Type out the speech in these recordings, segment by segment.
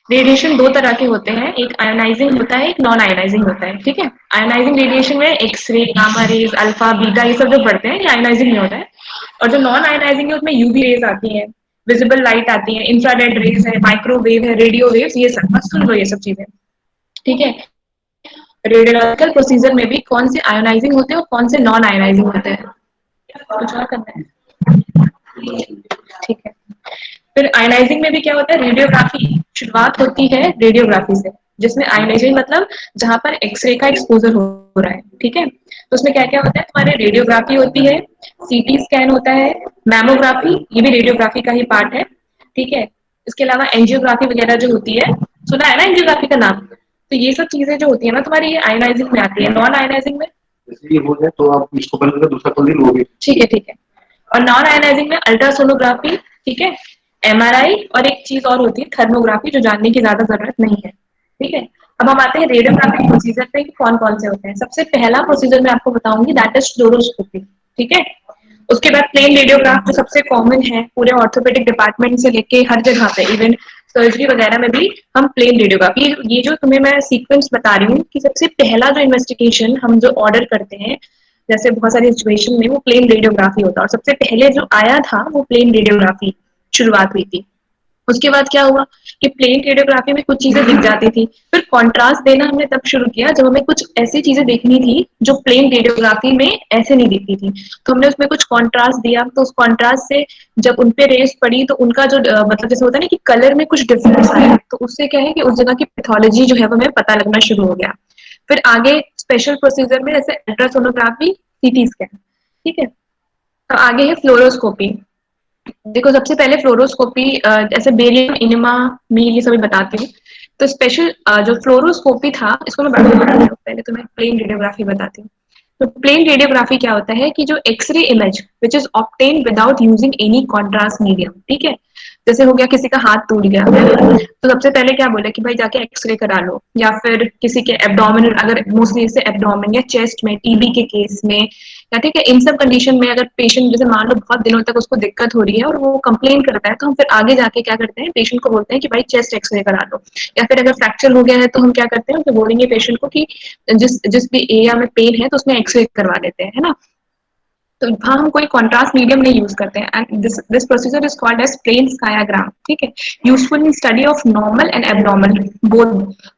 Radiation दो तरह के होते हैं, एक आयोनाइजिंग होता है, एक नॉन आयोनाइजिंग होता है, ठीक है। आयोनाइजिंग रेडिएशन में x ray, gamma rays, alpha, beta ये सब जो पढ़ते हैं ये आयोनाइजिंग में होता है। और जो नॉन आयोनाइजिंग है उसमें यूवी रेज आती है, विजिबल लाइट आती है, इंफ्रारेड रेज है, माइक्रोवेव है, रेडियो वेव्स, ये सब मत सुन लो ये सब चीजें, ठीक है। रेडियोलॉजिकल प्रोसीजर में भी कौन से आयोनाइजिंग होते हैं और कौन से नॉन आयोनाइजिंग होते हैं, कुछ और करना है, ठीक है। फिर आयनाइजिंग में भी क्या होता है, रेडियोग्राफी शुरुआत होती है रेडियोग्राफी से, जिसमें आयनाइजिंग मतलब जहां पर एक्सरे का एक्सपोजर हो रहा है, ठीक है। तो उसमें क्या क्या होता है, तुम्हारे रेडियोग्राफी होती है, सीटी स्कैन होता है, मैमोग्राफी ये भी रेडियोग्राफी का ही पार्ट है, ठीक है। इसके अलावा एंजियोग्राफी वगैरह जो होती है, सुना है ना एंजियोग्राफी का नाम। तो ये सब चीजें जो होती है ना तुम्हारी, ये आयनाइजिंग में आती है। नॉन आयनाइजिंग में जैसे ये हो जाए तो आप इसको बंद कर दूसरा खोल लोगे, ठीक है, ठीक है। और नॉन आयनाइजिंग में अल्ट्रासोनोग्राफी, ठीक है, एमआरआई और एक चीज और होती है थर्मोग्राफी, जो जानने की ज्यादा जरूरत नहीं है, ठीक है। अब हम आते हैं रेडियोग्राफिक प्रोसीजर पे कि कौन कौन से होते हैं। सबसे पहला प्रोसीजर मैं आपको बताऊंगी, दैट इज फ्लोरोस्कोपी, ठीक है। उसके बाद प्लेन रेडियोग्राफ जो सबसे कॉमन है पूरे ऑर्थोपेडिक डिपार्टमेंट से लेके हर जगह पे, इवन सर्जरी वगैरह में भी हम प्लेन रेडियोग्राफी, ये जो तुम्हें मैं सीक्वेंस बता रही हूँ कि सबसे पहला जो इन्वेस्टिगेशन हम जो ऑर्डर करते हैं, जैसे बहुत सारी सिचुएशन में वो प्लेन रेडियोग्राफी होता है, और सबसे पहले जो आया था वो प्लेन रेडियोग्राफी शुरुआत हुई थी। उसके बाद क्या हुआ कि प्लेन रेडियोग्राफी में कुछ चीजें दिख जाती थी, फिर कॉन्ट्रास्ट देना हमने तब शुरू किया जब हमें कुछ ऐसी चीजें देखनी थी जो प्लेन रेडियोग्राफी में ऐसे नहीं दिखती थी। तो हमने उसमें कुछ कॉन्ट्रास्ट दिया, तो उस कॉन्ट्रास्ट से जब उनपे रेस पड़ी तो उनका जो मतलब जैसे होता है ना कि कलर में कुछ डिफरेंस आया, तो उससे क्या है कि उस जगह की पैथोलॉजी जो है वो हमें पता लगना शुरू हो गया। फिर आगे स्पेशल प्रोसीजर में जैसे अल्ट्रासोनोग्राफी, सीटी स्कैन, ठीक है। तो आगे है फ्लोरोस्कोपी। देखो सबसे पहले फ्लोरोस्कोपी, जैसे बेरियम, इनिमा, मील ये सभी बताती हूँ। तो स्पेशल जो फ्लोरोस्कोपी था इसको मैं बाद में बताती हूँ, पहले तो मैं प्लेन रेडियोग्राफी बताती हूँ। तो प्लेन रेडियोग्राफी क्या होता है कि जो x ray image which is obtained without using any contrast medium, ठीक है। जैसे हो गया किसी का हाथ टूट गया, तो सबसे पहले क्या बोले कि भाई जाके एक्सरे करा लो, या फिर किसी के एब्डोमिनल, अगर मोस्टली इससे एब्डोमिन या चेस्ट में, टीबी के केस में, या ठीक है इन सब कंडीशन में अगर पेशेंट जैसे मान लो बहुत दिनों तक उसको दिक्कत हो रही है और वो कंप्लेन करता है, तो हम फिर आगे जाके क्या करते हैं, पेशेंट को बोलते हैं कि भाई चेस्ट एक्सरे करा लो। या फिर अगर फ्रैक्चर हो गया है तो हम क्या करते हैं, तो बोलेंगे पेशेंट को कि जिस जिस भी एरिया में पेन है तो उसमें एक्सरे करवा देते हैं, है ना। तो वहाँ हम कोई कॉन्ट्रास्ट मीडियम नहीं यूज करते हैं, and this procedure is called as plain skiagram, ठीक है। Useful in study of normal and abnormal both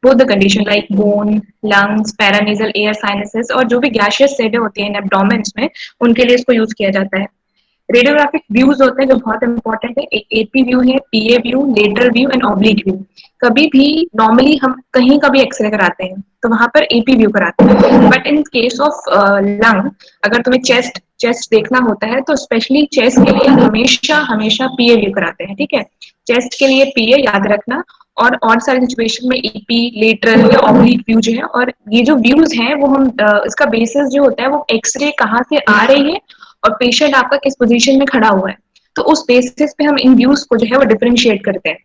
both the condition like bone, lungs, paranasal air sinuses, और जो भी गैशियस सेडें होती है इन एब्डोमेन्स में, उनके लिए इसको यूज किया जाता है। रेडियोग्राफिक व्यूज होते हैं जो बहुत इंपॉर्टेंट है, एक एपी व्यू है, PA view, lateral view and oblique view. कभी भी नॉर्मली हम कहीं का भी एक्सरे कराते हैं तो वहां पर एपी व्यू कराते हैं, but in case of lung, अगर तुम्हें चेस्ट चेस्ट देखना होता है तो स्पेशली चेस्ट के लिए हमेशा हमेशा पीए व्यू कराते हैं, ठीक है। चेस्ट के लिए पीए याद रखना, और सारी सिचुएशन में एपी, लेटरल या ऑब्लिक व्यू जो है, और ये जो व्यूज हैं वो हम इसका बेसिस जो होता है वो एक्सरे कहाँ से आ रही है और पेशेंट आपका किस पोजीशन में खड़ा हुआ है, तो उस बेसिस पे हम इन व्यूज को जो है वो डिफरेंशिएट करते हैं।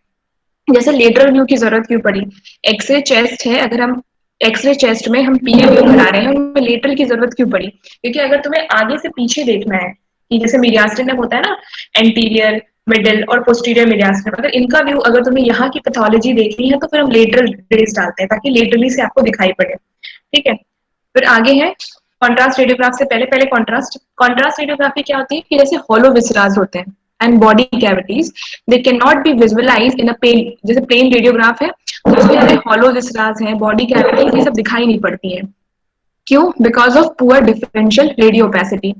जैसे लेटरल व्यू की जरूरत क्यों पड़ी, एक्सरे चेस्ट है, अगर हम एक्सरे चेस्ट में हम पीए व्यू करा रहे हैं, उनमें लेटरल की जरूरत क्यों पड़ी, क्योंकि अगर तुम्हें आगे से पीछे देखना है कि जैसे मीडियास्टिनम होता है ना, एंटीरियर, मिडिल और पोस्टीरियर मीडियास्टिनम, अगर इनका व्यू अगर तुम्हें यहाँ की पैथोलॉजी देखनी है तो फिर हम लेटरल रेज डालते हैं ताकि लेटरली से आपको दिखाई पड़े, ठीक है। फिर आगे है कॉन्ट्रास्ट रेडियोग्राफ से पहले पहले कॉन्ट्रास्ट कॉन्ट्रास्ट रेडियोग्राफी क्या होती है कि जैसे हॉलो विसराज होते हैं and body cavities, they can not be visualize in a plain, जैसे प्लेन रेडियोग्राफ है तो उसमें हमें हॉलो विसराज है, बॉडी कैविटीज ये सब दिखाई नहीं पड़ती है। क्यों? Because of poor differential radio opacity.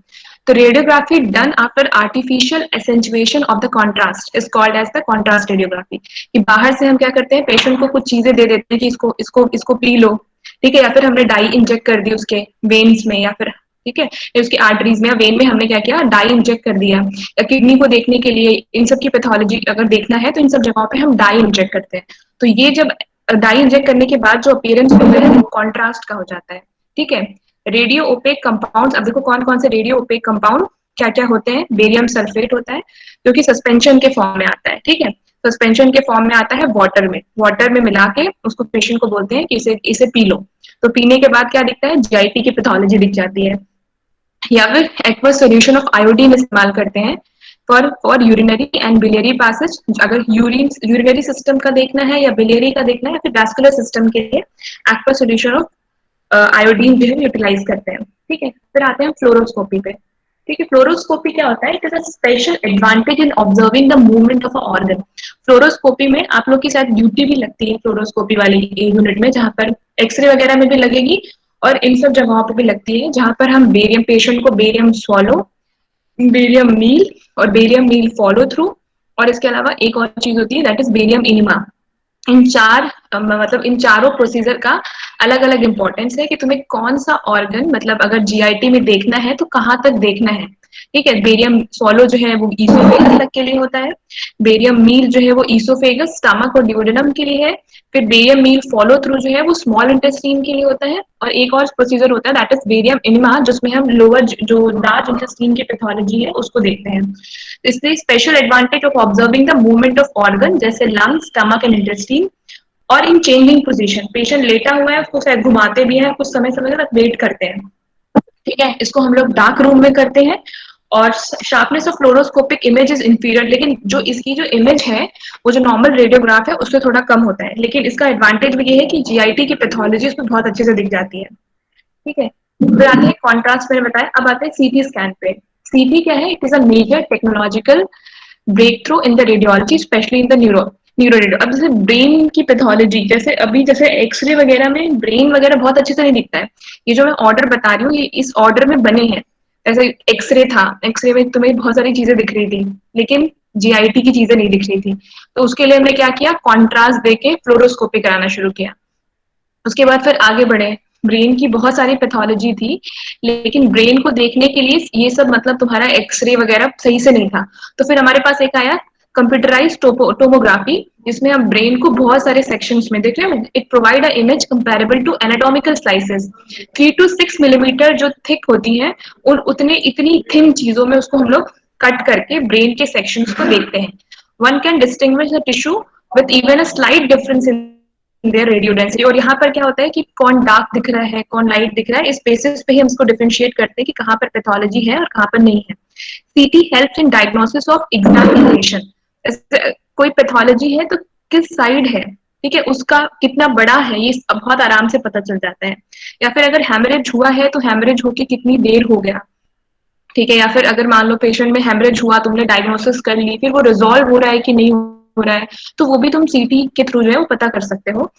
तो radiography done after artificial accentuation of the contrast is called as the contrast radiography. कि बाहर से हम क्या करते हैं, पेशेंट को कुछ चीजें दे देते हैं कि इसको इसको इसको पी लो, ठीक है, या फिर हमने डाई इंजेक्ट कर दी उसके वेन्स में, या फिर ठीक है उसकी आर्टरीज में या वेन में हमने क्या किया, डाई इंजेक्ट कर दिया, या किडनी को देखने के लिए इन सब की पैथोलॉजी अगर देखना है तो इन सब जगहों पे हम डाई इंजेक्ट करते हैं। तो ये जब डाई इंजेक्ट करने के बाद जो अपीयरेंस होता है वो कॉन्ट्रास्ट का हो जाता है, ठीक है। रेडियो ओपेक कंपाउंड, अब देखो कौन कौन से रेडियो ओपेक कंपाउंड क्या क्या होते हैं। बेरियम सल्फेट होता है जो कि सस्पेंशन के फॉर्म में आता है, ठीक है। सस्पेंशन के फॉर्म में आता है वाटर में मिला के उसको पेशेंट को बोलते हैं कि इसे इसे पी लो। तो पीने के बाद क्या दिखता है, जीआईटी की पैथोलॉजी दिख जाती है। या फिर एक्वस सॉल्यूशन ऑफ आयोडीन इस्तेमाल करते हैं for urinary and biliary passage, अगर यूरिनरी सिस्टम का देखना है या बिलियरी का देखना है, फिर वैस्कुलर सिस्टम के लिए एक्वा सोल्यूशन ऑफ आयोडीन जो है यूटिलाइज करते हैं। ठीक है, फिर आते हैं फ्लोरोस्कोपी पे। ठीक है, फ्लोरोस्कोपी क्या होता है? It is a special advantage in observing the movement of a organ. Fluoroscopy में आप लोग की शायद ड्यूटी भी लगती है फ्लोरोस्कोपी वाली यूनिट में, जहां पर एक्सरे वगैरह में भी लगेगी और इन सब जगहों पर भी लगती है, जहां पर हम बेरियम पेशेंट को बेरियम स्वॉलो, बेरियम मील और बेरियम मील फॉलो थ्रू, और इसके अलावा एक और चीज होती है दैट इज बेरियम इनिमा। इन चार मतलब इन चारों प्रोसीजर का अलग अलग इंपॉर्टेंस है कि तुम्हें कौन सा ऑर्गन, मतलब अगर जीआईटी में देखना है तो कहाँ तक देखना है। ठीक है, बेरियम सोलो जो है वो ईसोफेगस तक के लिए होता है, बेरियम मील जो है वो ईसोफेगस स्टमक और ड्यूडेनम के लिए है, फिर बेरियम मील फॉलो थ्रू जो है वो स्मॉल इंटेस्टीन के लिए होता है, और एक और प्रोसीजर होता है दैट इज बेरियम इनिमा, जिसमें हम लोअर जो लार्ज इंटेस्टीन की पैथोलॉजी है उसको देखते हैं। इसलिए special advantage of observing the movement of organ जैसे लंग, स्टमक एंड इंटेस्टीन, और इन चेंजिंग पोजीशन, पेशेंट लेटा हुआ है उसको शायद घुमाते भी हैं, कुछ समय समय तक वेट करते हैं। ठीक है, इसको हम लोग डार्क रूम में करते हैं, और sharpness of fluoroscopic image is inferior, लेकिन जो इसकी जो इमेज है वो जो नॉर्मल रेडियोग्राफ है उससे थोड़ा कम होता है, लेकिन इसका एडवांटेज भी ये है कि जीआईटी की पैथोलॉजी उसमें बहुत अच्छे से दिख जाती है। ठीक है, फिर आते हैं कॉन्ट्रास्ट, मैंने बताया। अब आते हैं सीटी स्कैन पे। सीटी क्या है? It is a major technological breakthrough in the radiology, especially in the neuro radio. अब जैसे ब्रेन की पैथोलॉजी, जैसे अभी जैसे एक्सरे वगैरह में ब्रेन वगैरह बहुत अच्छे से नहीं दिखता है, ये जो मैं ऑर्डर बता रही हूँ ये इस ऑर्डर में बने हैं। जैसे एक्सरे था, एक्सरे में तुम्हें बहुत सारी चीजें दिख रही थी लेकिन जीआईटी की चीजें नहीं दिख रही थी, तो उसके लिए हमने क्या किया, कॉन्ट्रास्ट देके फ्लोरोस्कोपी कराना शुरू किया। उसके बाद फिर आगे बढ़े, ब्रेन की बहुत सारी पैथोलॉजी थी, लेकिन ब्रेन को देखने के लिए ये सब मतलब तुम्हारा एक्सरे वगैरह सही से नहीं था, तो फिर हमारे पास एक आया कंप्यूटराइज टोमोग्राफी, जिसमें हम ब्रेन को बहुत सारे सेक्शंस में देख रहे हैं। It provide a image comparable to anatomical slices, 3 to 6 millimetre जो थिक होती हैं, उन उतने इतनी थिन चीजों में उसको हम लोग कट करके ब्रेन के सेक्शंस को देखते हैं। One can distinguish the tissue with even a slight difference in their radio density, और यहाँ पर क्या होता है कि कौन डार्क दिख रहा है कौन लाइट दिख रहा है, इस बेसिस पे ही हम इसको डिफरेंशिएट करते हैं कि कहाँ पर पैथोलॉजी है और कहाँ पर नहीं है। सीटी helps in diagnosis of examination, कोई पैथोलॉजी है तो किस साइड है, ठीक है, उसका कितना बड़ा है ये बहुत आराम से पता चल जाता है। या फिर अगर हैमरेज हुआ है तो हैमरेज होके कितनी देर हो गया, ठीक है, या फिर अगर मान लो पेशेंट में हेमरेज हुआ, तुमने डायग्नोसिस कर ली, फिर वो रिजॉल्व हो रहा है कि नहीं हो रहा है, तो वो भी तुम सीटी के थ्रू जो है वो पता कर सकते हो।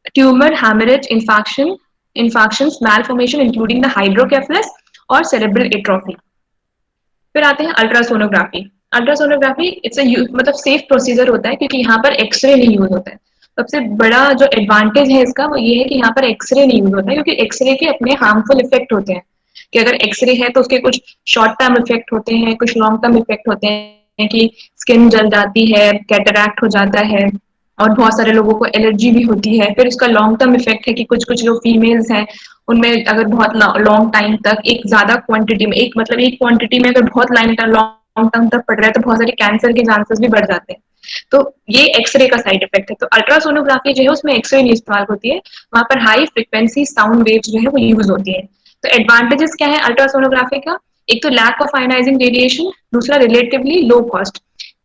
Tumour, haemorrhage, infarctions, malformation including the hydrocephalus और सेरेब्रल एट्रोफी। फिर आते हैं अल्ट्रासोनोग्राफी। अल्ट्रासोनोग्राफी इट्स अ मतलब सेफ प्रोसीजर होता है क्योंकि यहाँ पर एक्सरे नहीं यूज होता है। सबसे बड़ा जो एडवांटेज है इसका वो ये है कि यहाँ पर एक्सरे नहीं यूज होता है, क्योंकि एक्सरे के अपने हार्मफुल इफेक्ट होते हैं, कि अगर एक्सरे है तो उसके कुछ शॉर्ट टर्म इफेक्ट होते हैं, कुछ लॉन्ग टर्म इफेक्ट होते हैं कि स्किन जल जाती है, कैटरैक्ट हो जाता है, और बहुत सारे लोगों को एलर्जी भी होती है। फिर उसका लॉन्ग टर्म इफेक्ट है कि कुछ कुछ जो फीमेल्स हैं उनमें अगर बहुत लॉन्ग टाइम तक एक ज्यादा क्वांटिटी में, एक मतलब एक क्वांटिटी में अगर बहुत लॉन्ग टर्म तक पड़ रहा है तो बहुत सारे कैंसर के चांसेस भी बढ़ जाते हैं। तो ये एक्सरे का साइड इफेक्ट है। तो अल्ट्रासोनोग्राफी जो है उसमें एक्सरे नहीं इस्तेमाल होती है, वहां पर हाई फ्रिक्वेंसी साउंड वेव्स जो है वो यूज होती है। तो एडवांटेजेस क्या है अल्ट्रासोनोग्राफी का? एक तो लैक ऑफ आयनाइजिंग रेडिएशन, दूसरा रिलेटिवली लो कॉस्ट,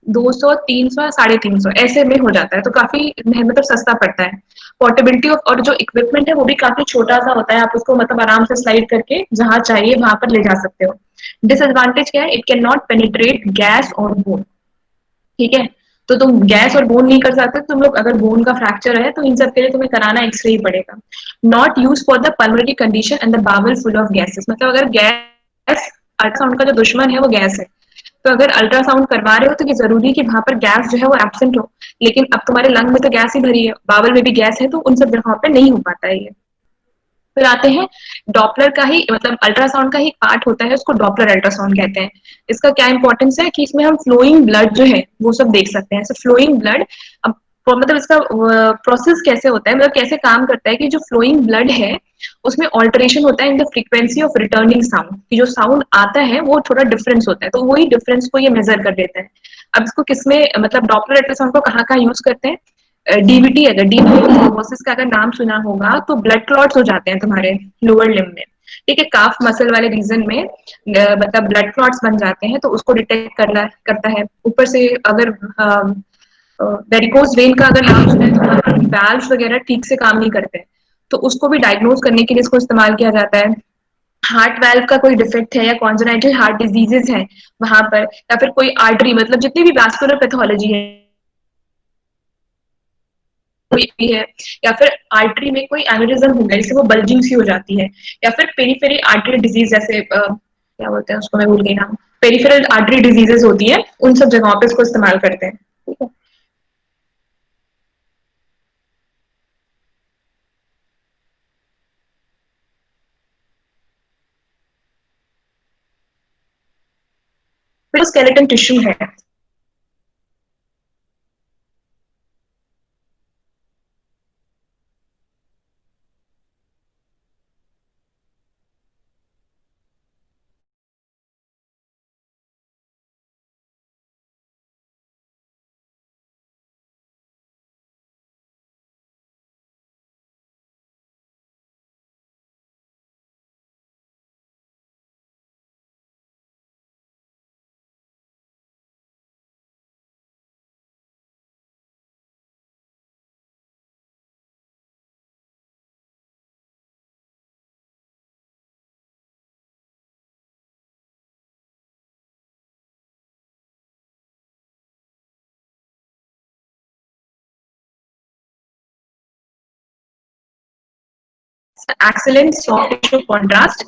200, 300, 350 ऐसे में हो जाता है, तो काफी मतलब सस्ता पड़ता है। पोर्टेबिलिटी ऑफ, और जो इक्विपमेंट है वो भी काफी छोटा सा होता है, आप उसको मतलब आराम से स्लाइड करके जहां चाहिए वहां पर ले जा सकते हो। डिसएडवांटेज क्या है? It can not penetrate gas और बोन, ठीक है, तो तुम गैस और बोन नहीं कर सकते, तुम लोग अगर बोन का फ्रैक्चर है तो इन सब के लिए तुम्हें कराना एक्सरे ही पड़ेगा। Not use for the pulmonary condition and the bowel full of gases, मतलब अगर गैस, अल्ट्रासाउंड का जो दुश्मन है वो गैस है, तो अगर अल्ट्रासाउंड करवा रहे हो तो ये जरूरी है कि वहां पर गैस जो है वो एब्सेंट हो, लेकिन अब तुम्हारे लंग में तो गैस ही भरी है, बावल में भी गैस है, तो उन सब जगहों पे नहीं हो पाता है ये। फिर आते हैं डॉपलर का ही मतलब अल्ट्रासाउंड का ही पार्ट होता है, उसको डॉपलर अल्ट्रासाउंड कहते हैं। इसका क्या इंपॉर्टेंस है कि इसमें हम फ्लोइंग ब्लड जो है वो सब देख सकते हैं। फ्लोइंग ब्लड, अब मतलब इसका प्रोसेस कैसे होता है, मतलब कैसे काम करता है कि जो फ्लोइंग ब्लड है उसमें ऑल्टरेशन होता है in the frequency of returning sound, कि जो साउंड आता है वो थोड़ा डिफरेंस होता है, तो वही डिफरेंस को ये मेजर कर देता है। अब इसको किसमें मतलब डॉपलर अल्ट्रासाउंड को कहाँ कहाँ यूज करते हैं? डीवीटी, अगर डीवीटी थ्रोम्बोसिस का अगर नाम सुना होगा तो ब्लड क्लॉट्स हो जाते हैं तुम्हारे लोअर लिम्ब में, ठीक है, काफ मसल वाले रीजन में मतलब ब्लड क्लॉट्स बन जाते हैं, तो उसको डिटेक्ट करता है। ऊपर से अगर वेरिकोज वेन का अगर नाम सुने तो वैल्व्स वगैरह ठीक से काम नहीं करते, तो उसको भी डायग्नोज करने के लिए इसको इस्तेमाल किया जाता है। हार्ट वाल्व का कोई डिफेक्ट है या कॉन्जेनाइटल हार्ट डिजीजेस है वहां पर, या फिर कोई आर्टरी, मतलब जितनी भी वैस्कुलर पैथोलॉजी है कोई भी है, या फिर आर्टरी में कोई एनेरिज्म हो गया जिससे वो बल्जिंग सी हो जाती है, या फिर पेरीफेरी आर्टरी डिजीज जैसे क्या बोलते हैं उसको, मैं भूल गई नाम, पेरीफेरल आर्टरी डिजीजेस होती है, उन सब जगहों पे इसको इस्तेमाल करते हैं। ठीक है, फिर स्केलेटन टिश्यू है। Excellent soft tissue contrast,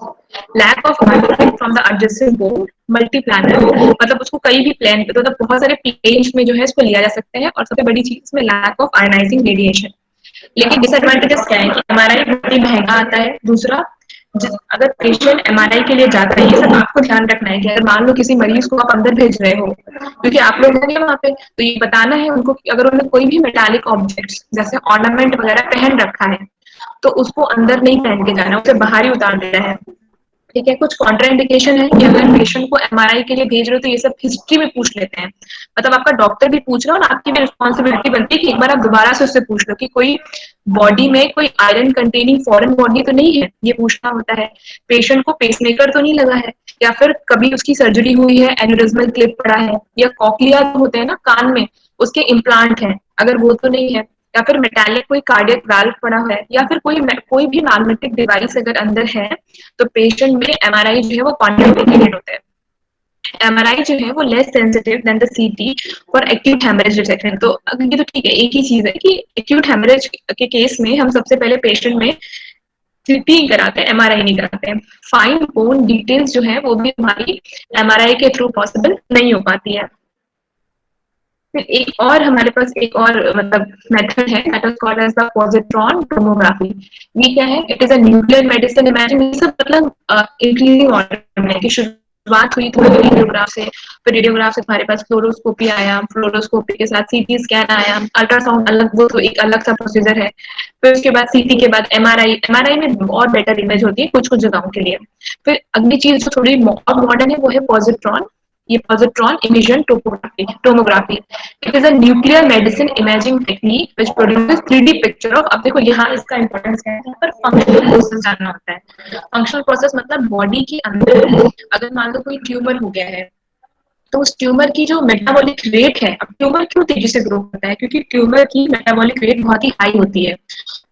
lack of contact from the adjacent bone, multiplanar, मतलब उसको कई भी प्लेन पे, मतलब बहुत सारे प्लेन्स में जो है इसको लिया जा सकते हैं, और सबसे बड़ी चीज इसमें लैक ऑफ आयनाइजिंग रेडिएशन। लेकिन डिसएडवांटेजेस क्या है कि एमआरआई बहुत ही महंगा आता है। दूसरा, अगर पेशेंट एमआरआई के लिए जाता है, ये सब आपको ध्यान रखना है कि अगर मान लो किसी मरीज को आप अंदर भेज रहे हो, क्योंकि आप लोग होंगे वहां पे, तो ये बताना है उनको कि अगर उन्होंने कोई भी मेटालिक ऑब्जेक्ट्स जैसे ऑर्नामेंट वगैरह पहन रखा है, तो उसको अंदर नहीं पहन के जाना, उसे बाहर ही उतार देना है। ठीक है, कुछ कॉन्ट्राइंडिकेशन है कि अगर पेशेंट को एमआरआई के लिए भेज रहे हो तो ये सब हिस्ट्री में पूछ लेते हैं, मतलब आपका डॉक्टर भी पूछ रहा है और आपकी भी रिस्पॉन्सिबिलिटी बनती है कि एक बार आप दोबारा से उससे पूछ लो कि कोई बॉडी में कोई आयरन कंटेनिंग फॉरेन बॉडी तो नहीं है, ये पूछना होता है। पेशेंट को पेसमेकर तो नहीं लगा है, या फिर कभी उसकी सर्जरी हुई है, एन्यूरिज्मल क्लिप पड़ा है, या कॉकलिया होते हैं ना कान में, उसके इम्प्लांट है, अगर वो तो नहीं है, या फिर मेटालिक कोई कार्डियक वाल्व पड़ा है, या फिर कोई भी मैग्नेटिक डिवाइस अगर अंदर है, तो पेशेंट में एमआरआई जो है वो कॉन्ट्राइंडिकेटेड होता है। एमआरआई जो है वो लेस सेंसिटिव देन द सीटी फॉर एक्यूट हेमरेज डिटेक्शन। तो ये तो ठीक है, एक ही चीज है कि एक्यूट हेमरेज के केस में हम सबसे पहले पेशेंट में सीटी कराते हैं, एमआरआई नहीं कराते हैं। फाइन बोन डिटेल्स जो है वो भी हमारी एमआरआई के थ्रू पॉसिबल नहीं हो पाती है। फिर एक और हमारे पास एक और मतलब मेथड है, that is called as the positron tomography. ये क्या है? It is a nuclear medicine imaging. ये सब मतलब इंक्रीजिंग ऑर्डर में कि शुरुआत हुई थोड़ी रेडियोग्राफ से, फिर रेडियोग्राफ से हमारे पास फ्लोरोस्कोपी आया, फ्लोरोस्कोपी के साथ सीटी स्कैन आया, अल्ट्रासाउंड अलग, वो तो एक अलग सा प्रोसीजर है। फिर उसके बाद सीटी के बाद एमआरआई, एमआरआई में और बेटर इमेज होती है कुछ कुछ जगहों के लिए। फिर अगली चीज जो थोड़ी और मॉडर्न है वो है पॉजिट्रॉन। ये positron imaging tomography, it is a nuclear medicine imaging technique which produces 3D picture of, अब देखो यहाँ इसका इंपॉर्टेंस क्या है, यहाँ पर फंक्शनल प्रोसेस जानना होता है। फंक्शनल प्रोसेस मतलब बॉडी के अंदर अगर मान लो कोई ट्यूमर हो गया है, तो उस ट्यूमर की जो मेटाबॉलिक रेट है, अब ट्यूमर क्यों तेजी से ग्रो करता है? क्योंकि ट्यूमर की मेटाबॉलिक रेट बहुत ही हाई होती है,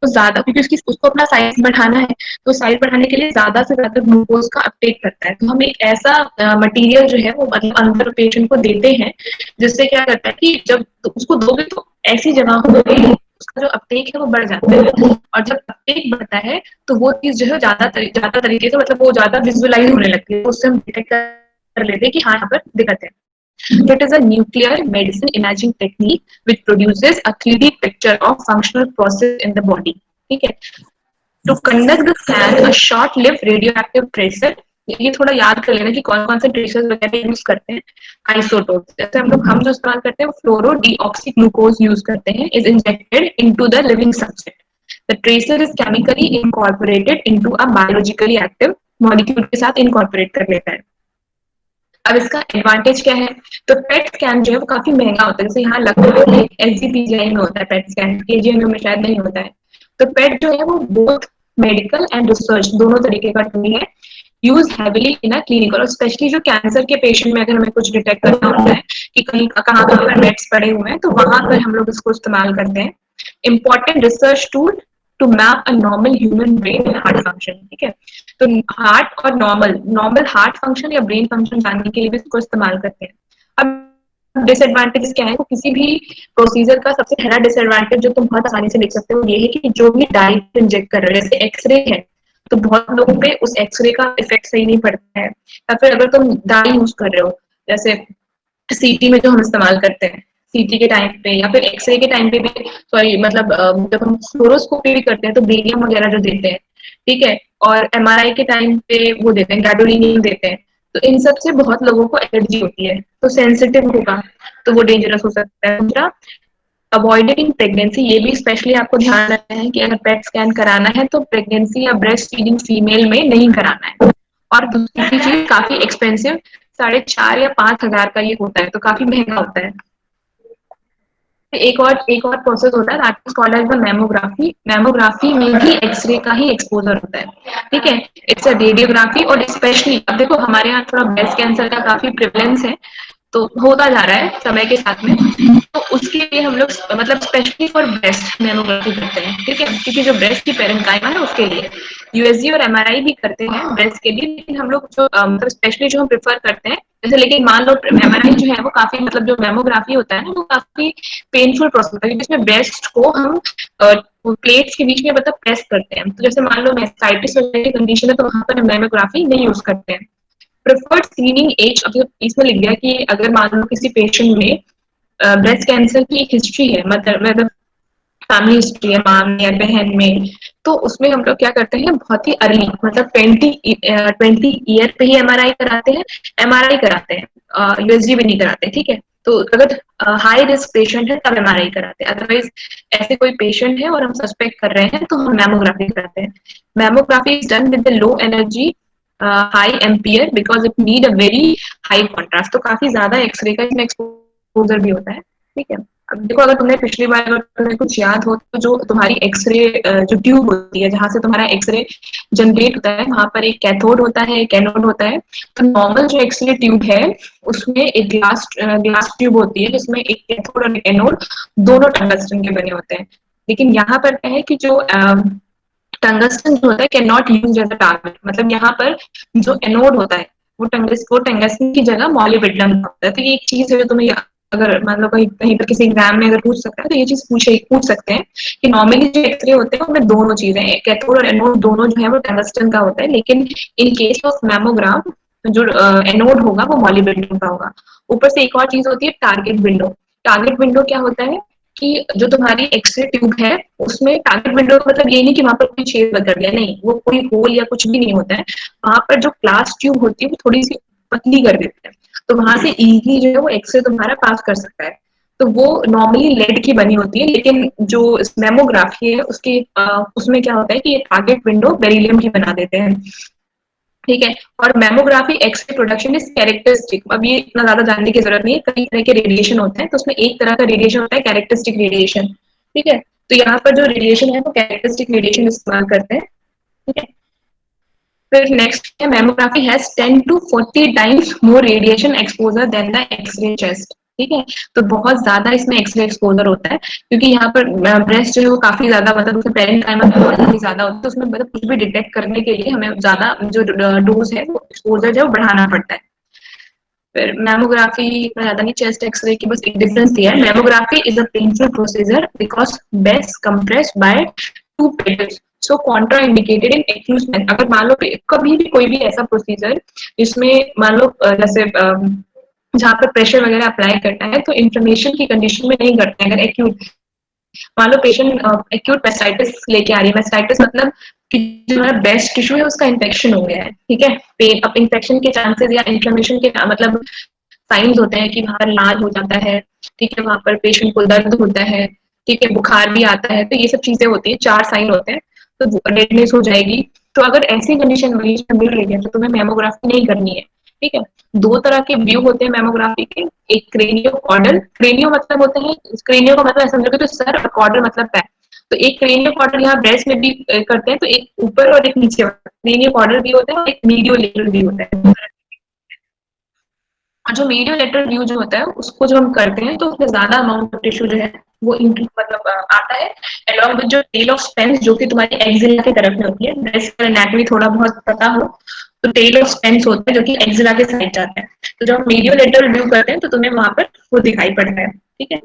तो ज्यादा, क्योंकि उसको अपना साइज बढ़ाना है, तो साइज बढ़ाने के लिए ज्यादा से ज्यादा ग्लूकोज का अपटेक करता है। तो हम एक ऐसा मटेरियल जो है वो मतलब अंदर पेशेंट को देते हैं, जिससे क्या करता है कि जब तो उसको दोगे तो ऐसी जगह पे उसका जो अपटेक है वो बढ़ जाता है, और जब अपटेक बढ़ता है तो वो चीज जो है ज्यादा तरीके से, मतलब वो ज्यादा विजुअलाइज होने लगती है, तो उससे हम डिटेक्ट कर लेते हैं कि हाँ यहाँ पर दिक्कत है। So it is a nuclear medicine imaging technique which produces a 3D picture of functional process in the body. ठीक है? To conduct the scan, a short-lived radioactive tracer, ये थोड़ा याद कर लेना कि कौन कौन से ट्रेसर्स वगैरह यूज करते हैं। आइसोटोप, जैसे हम जो इस्तेमाल करते हैं वो फ्लोरो डीऑक्सी ग्लूकोज यूज करते हैं, is injected into the living subject. The tracer is chemically incorporated into a biologically active molecule के साथ इनकॉर्पोरेट कर लेता है। अब इसका एडवांटेज क्या है? तो पेट स्कैन जो है वो काफी महंगा होता है, जैसे यहाँ लखनऊ में एसजीपीजीआई में होता है पेट स्कैन, केजीएमयू में शायद नहीं होता है। तो पेट जो है वो बोथ मेडिकल एंड रिसर्च दोनों तरीके का टूल है, use heavily in a clinical, और स्पेशली जो कैंसर के पेशेंट में अगर हमें कुछ डिटेक्ट करना होता है कि कहीं कहाँ कहाँ पर मेट्स पड़े हुए हैं, तो वहां पर हम लोग इसको इस्तेमाल करते हैं। Important research tool to map a normal human brain and heart function, ठीक है। तो हार्ट और नॉर्मल नॉर्मल हार्ट फंक्शन या ब्रेन फंक्शन जानने के लिए भी इसको इस्तेमाल करते हैं। अब डिसएडवांटेज क्या है, तो किसी भी प्रोसीजर का सबसे पहला डिसएडवांटेज जो तुम बहुत आसानी से लिख सकते हो ये है कि जो भी डायरेक्ट इंजेक्ट कर रहे हो, जैसे एक्सरे है, तो बहुत लोगों पे उस एक्सरे का इफेक्ट सही नहीं पड़ता है, या फिर अगर तुम डाई यूज कर रहे हो, जैसे सीटी में जो हम इस्तेमाल करते हैं, सीटी के टाइम पे या फिर एक्सरे के टाइम पे भी, सॉरी मतलब जब हम फ्लोरोस्कोपी भी करते हैं तो बेरियम वगैरह जो देते हैं, ठीक है, और एमआरआई के टाइम पे वो देते हैं गैडोलिनियम देते हैं, तो इन सब से बहुत लोगों को एलर्जी होती है, तो सेंसिटिव होगा तो वो डेंजरस हो सकता है। दूसरा, अवॉइडेड इन प्रेगनेंसी, ये भी स्पेशली आपको ध्यान रखना है कि अगर पेट स्कैन कराना है तो प्रेगनेंसी या ब्रेस्ट फीडिंग फीमेल में नहीं कराना है। और दूसरी चीज, काफी एक्सपेंसिव, 4,500 या 5,000 का ये होता है, तो काफी महंगा होता है। एक और प्रोसेस होता है that is called as the mammography. Mammography में भी एक्सरे का ही एक्सपोजर होता है, ठीक है। इट्स अ रेडियोग्राफी, और स्पेशली अब देखो हमारे यहाँ थोड़ा ब्रेस्ट कैंसर का काफी प्रिवलेंस है, तो होता जा रहा है समय के साथ में, तो उसके लिए हम लोग मतलब स्पेशली फॉर ब्रेस्ट मेमोग्राफी करते हैं, ठीक है, क्योंकि जो ब्रेस्ट की पेरेंकाइमा है उसके लिए यूएसजी और एमआरआई भी करते हैं ब्रेस्ट के लिए, लेकिन हम लोग जो मतलब स्पेशली जो हम प्रेफर करते हैं, जैसे लेकिन मान लो एमआरआई जो है वो काफी मतलब जो मेमोग्राफी होता है ना वो काफी पेनफुल प्रोसेस है, जिसमें ब्रेस्ट को हम प्लेट्स के बीच में मतलब प्रेस करते हैं, तो जैसे मान लो मेस्टाइटिस वगैरह की कंडीशन है तो वहां पर मेमोग्राफी नहीं यूज करते हैं। प्रेफर्ड स्क्रीनिंग एज, अब इसमें लिख दिया कि अगर मान लो किसी पेशेंट में ब्रेस्ट कैंसर की एक हिस्ट्री है, मतलब फैमिली हिस्ट्री है माँ में या बहन में, तो उसमें हम लोग क्या करते हैं बहुत ही अर्ली, मतलब 20 ईयर पे ही एमआरआई कराते हैं, एमआरआई कराते हैं, यूएसजी भी नहीं कराते, ठीक है। तो अगर हाई रिस्क पेशेंट है तब एमआरआई कराते हैं, अदरवाइज ऐसे कोई पेशेंट है और हम सस्पेक्ट कर रहे हैं तो हम मेमोग्राफी कराते हैं। Mammography is done with low energy high ampere because it need a very high contrast, तो काफी ज्यादा एक्सरे का इसमें एक्सपोजर भी होता है, ठीक है। अब देखो अगर तुमने पिछली बार अगर तुम्हें कुछ याद हो तो जो तुम्हारी एक्सरे जो ट्यूब होती है जहां से तुम्हारा एक्सरे जनरेट होता है, वहां पर एक कैथोड होता है एक एनोड होता है। तो नॉर्मल जो एक्सरे ट्यूब है उसमें एक ग्लास ट्यूब होती है जिसमें एक कैथोड और एक एनोड दोनों टंगस्टन के बने होते हैं। लेकिन यहाँ पर क्या है कि जो टंगस्टन जो होता है can not use as a target, मतलब यहाँ पर जो एनोड होता है वो टंगस्टन की जगह मॉलिब्डेनम होता है। तो ये एक चीज है जो तुम्हें अगर मतलब कहीं कहीं पर किसी एग्जाम में अगर पूछ सकता है तो ये चीज पूछ सकते हैं कि नॉर्मली जो एक्सरे होते हैं उनमें दोनों चीजें, कैथोड और एनोड दोनों जो है वो टंगस्टन का होता है, लेकिन इन केस ऑफ मेमोग्राम जो एनोड होगा वो मॉलिब्डेनम का होगा। ऊपर से एक और चीज होती है टारगेट विंडो। टारगेट विंडो क्या होता है कि जो तुम्हारी एक्सरे ट्यूब है उसमें टारगेट विंडो का मतलब ये नहीं कि वहां पर कोई छेद कर दिया, नहीं, वो कोई होल या कुछ भी नहीं होता है। वहां पर जो ग्लास ट्यूब होती है वो थोड़ी सी पतली कर देते हैं, तो वहां से इजीली जो है वो एक्सरे तुम्हारा पास कर सकता है। तो वो नॉर्मली लेड की बनी होती है, लेकिन जो मेमोग्राफी है उसकी उसमें क्या होता है कि ये टारगेट विंडो बेरिलियम की बना देते हैं, ठीक है। और mammography x ray production is characteristic, अब ये इतना ज्यादा जानने की जरूरत नहीं है, कई तरह के रेडिएशन होते हैं तो उसमें एक तरह का रेडिएशन होता है कैरेक्टरिस्टिक रेडिएशन, ठीक है। तो यहाँ पर जो रेडिएशन है वो कैरेक्टरिस्टिक रेडिएशन इस्तेमाल करते हैं, ठीक है। फिर नेक्स्ट है mammography has 10 to 40 times more radiation exposure than the x ray chest, ठीक है। तो बहुत ज्यादा इसमें एक्सरे एक्सपोजर होता है क्योंकि यहाँ पर ब्रेस्ट जो है वो काफी ज्यादा मतलब उसमें पेरेंकाइमा काफी ज्यादा होता है, तो उसमें मतलब कुछ भी डिटेक्ट करने के लिए हमें ज्यादा जो डोज है वो एक्सपोजर जो है वो बढ़ाना पड़ता है। फिर मेमोग्राफी इतना ज्यादा नहीं, चेस्ट एक्सरे की बस एक डिफरेंस दिया है, mammography is a painful procedure because breast compressed by two paddles so contraindicated in acute man. अगर मान लो कभी भी कोई भी ऐसा प्रोसीजर जिसमें मान लो जैसे जहाँ पर प्रेशर वगैरह अप्लाई करना है तो इन्फ्लेमेशन की कंडीशन में नहीं करते हैं। अगर एक्यूट मान लो पेशेंट एक्यूट मेस्टाइटिस लेके आ रही है, मेस्टाइटिस मतलब कि जो हमारा ब्रेस्ट टिश्यू है उसका इन्फेक्शन हो गया है, ठीक है। पेन अब इन्फेक्शन के चांसेस या इन्फ्लेमेशन के मतलब साइंस होते हैं कि वहां पर लाल हो जाता है, ठीक है, वहां पर पेशेंट को दर्द होता है, ठीक है, बुखार भी आता है, तो ये सब चीजें होती है, 4 साइन होते हैं। तो रेडनेस हो जाएगी, तो अगर ऐसी कंडीशन मरीज में मिल रही है तो तुम्हें मेमोग्राफी नहीं करनी है, ठीक है। दो तरह के व्यू होते हैं मेमोग्राफी के, एक क्रेनियो कॉर्डल, क्रेनियो मतलब होते हैं, क्रेनियो का मतलब ऐसा समझो कि तो सर और कॉर्डल मतलब पैर। तो एक क्रेनियो कॉर्डल यहाँ ब्रेस्ट में भी करते हैं, तो एक ऊपर और एक नीचे वाला क्रेनियो कॉर्डल भी होता है और एक मीडियो लेटरल भी होता है। और जो मीडियो लेटरल व्यू जो होता है उसको जब हम करते हैं तो उसमें ज्यादा अमाउंट ऑफ टिश्यू जो है वो मतलब आता है, अलॉन्ग विद जो टेल ऑफ स्पेंस जो कि तुम्हारी एक्सिला की तरफ में होती है। ब्रेस्ट का एनाटॉमी थोड़ा बहुत पता हो तो टेल ऑफ स्पेंस होता है जो कि एक्सिला के साइड जाता है। तो जब हम मीडियो लेटरल व्यू करते हैं तो तुम्हें वहां पर वो दिखाई पड़ता है। ठीक है,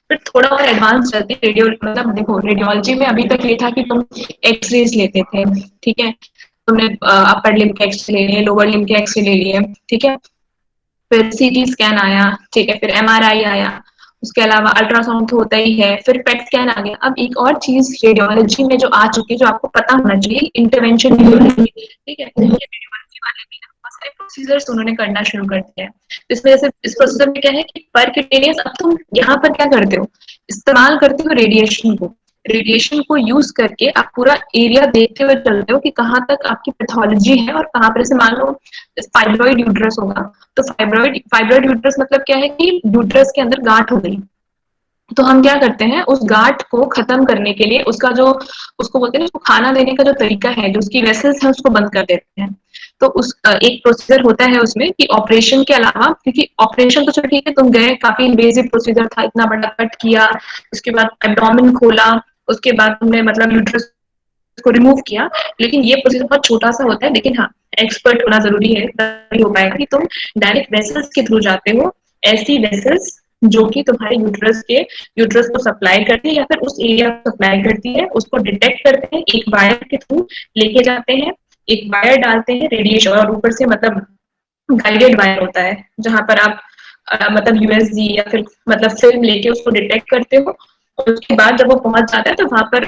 फिर थोड़ा और एडवांस चलते हैं रेडियो, मतलब देखो रेडियोलॉजी में अभी तक ये था कि तुम एक्सरेज लेते थे, ठीक है, तुमने अपर लिम्ब के एक्सरे ले लिए, लोअर लिम्ब के एक्सरे ले लिए, ठीक है, फिर सीटी स्कैन आया, ठीक है, फिर एमआरआई आया, उसके अलावा अल्ट्रासाउंड तो होता ही है, फिर पेट स्कैन आ गया। अब एक और चीज रेडियोलॉजी में जो आ चुकी है जो आपको पता होना चाहिए, इंटरवेंशन, ठीक है, रेडियोलॉजी वाले भी ना बहुत सारे प्रोसीजर्स उन्होंने करना शुरू कर दिया है। इसमें जैसे इस प्रोसीजर में क्या है कि परक्यूटेनियस, अब तुम यहाँ पर क्या करते हो, इस्तेमाल करते हो रेडिएशन को, रेडिएशन को यूज करके आप पूरा एरिया देखते हुए चलते हो कि कहाँ तक आपकी पैथोलॉजी है और कहाँ पर, जैसे मान लो फाइब्रॉइड यूट्रस होगा, तो फाइब्रॉइड फाइब्रॉइड यूट्रस मतलब क्या है कि यूट्रस के अंदर गांठ हो गई, तो हम क्या करते हैं उस गांठ को खत्म करने के लिए उसका जो, उसको बोलते हैं उसको खाना देने का जो तरीका है, जो उसकी वेसल्स है उसको बंद कर देते हैं। तो उस एक प्रोसीजर होता है उसमें कि ऑपरेशन के अलावा, क्योंकि ऑपरेशन तो चलो ठीक है, तुम गए काफी इन्वेजिव प्रोसीजर था, इतना बड़ा कट किया, उसके बाद एब्डोमेन खोला, उसके बाद तुमने मतलब यूट्रस को रिमूव किया, लेकिन ये प्रोसीजर बहुत छोटा सा होता है, लेकिन हाँ एक्सपर्ट होना जरूरी है तभी हो पाएगा कि तुम डायरेक्ट वेसल्स के थ्रू जाते हो, ऐसी वेसल्स जो कि तुम्हारे यूट्रस को सप्लाई करती है या फिर उस एरिया को सप्लाई करती है, उसको डिटेक्ट करते हैं, एक वायर के थ्रू लेके जाते हैं, एक वायर डालते हैं रेडिएशन, और ऊपर से मतलब गाइडेड वायर होता है जहां पर आप मतलब यूएसजी या फिर मतलब फिल्म लेके उसको डिटेक्ट करते हो, और उसके बाद जब वो पहुंच जाता है तो वहां पर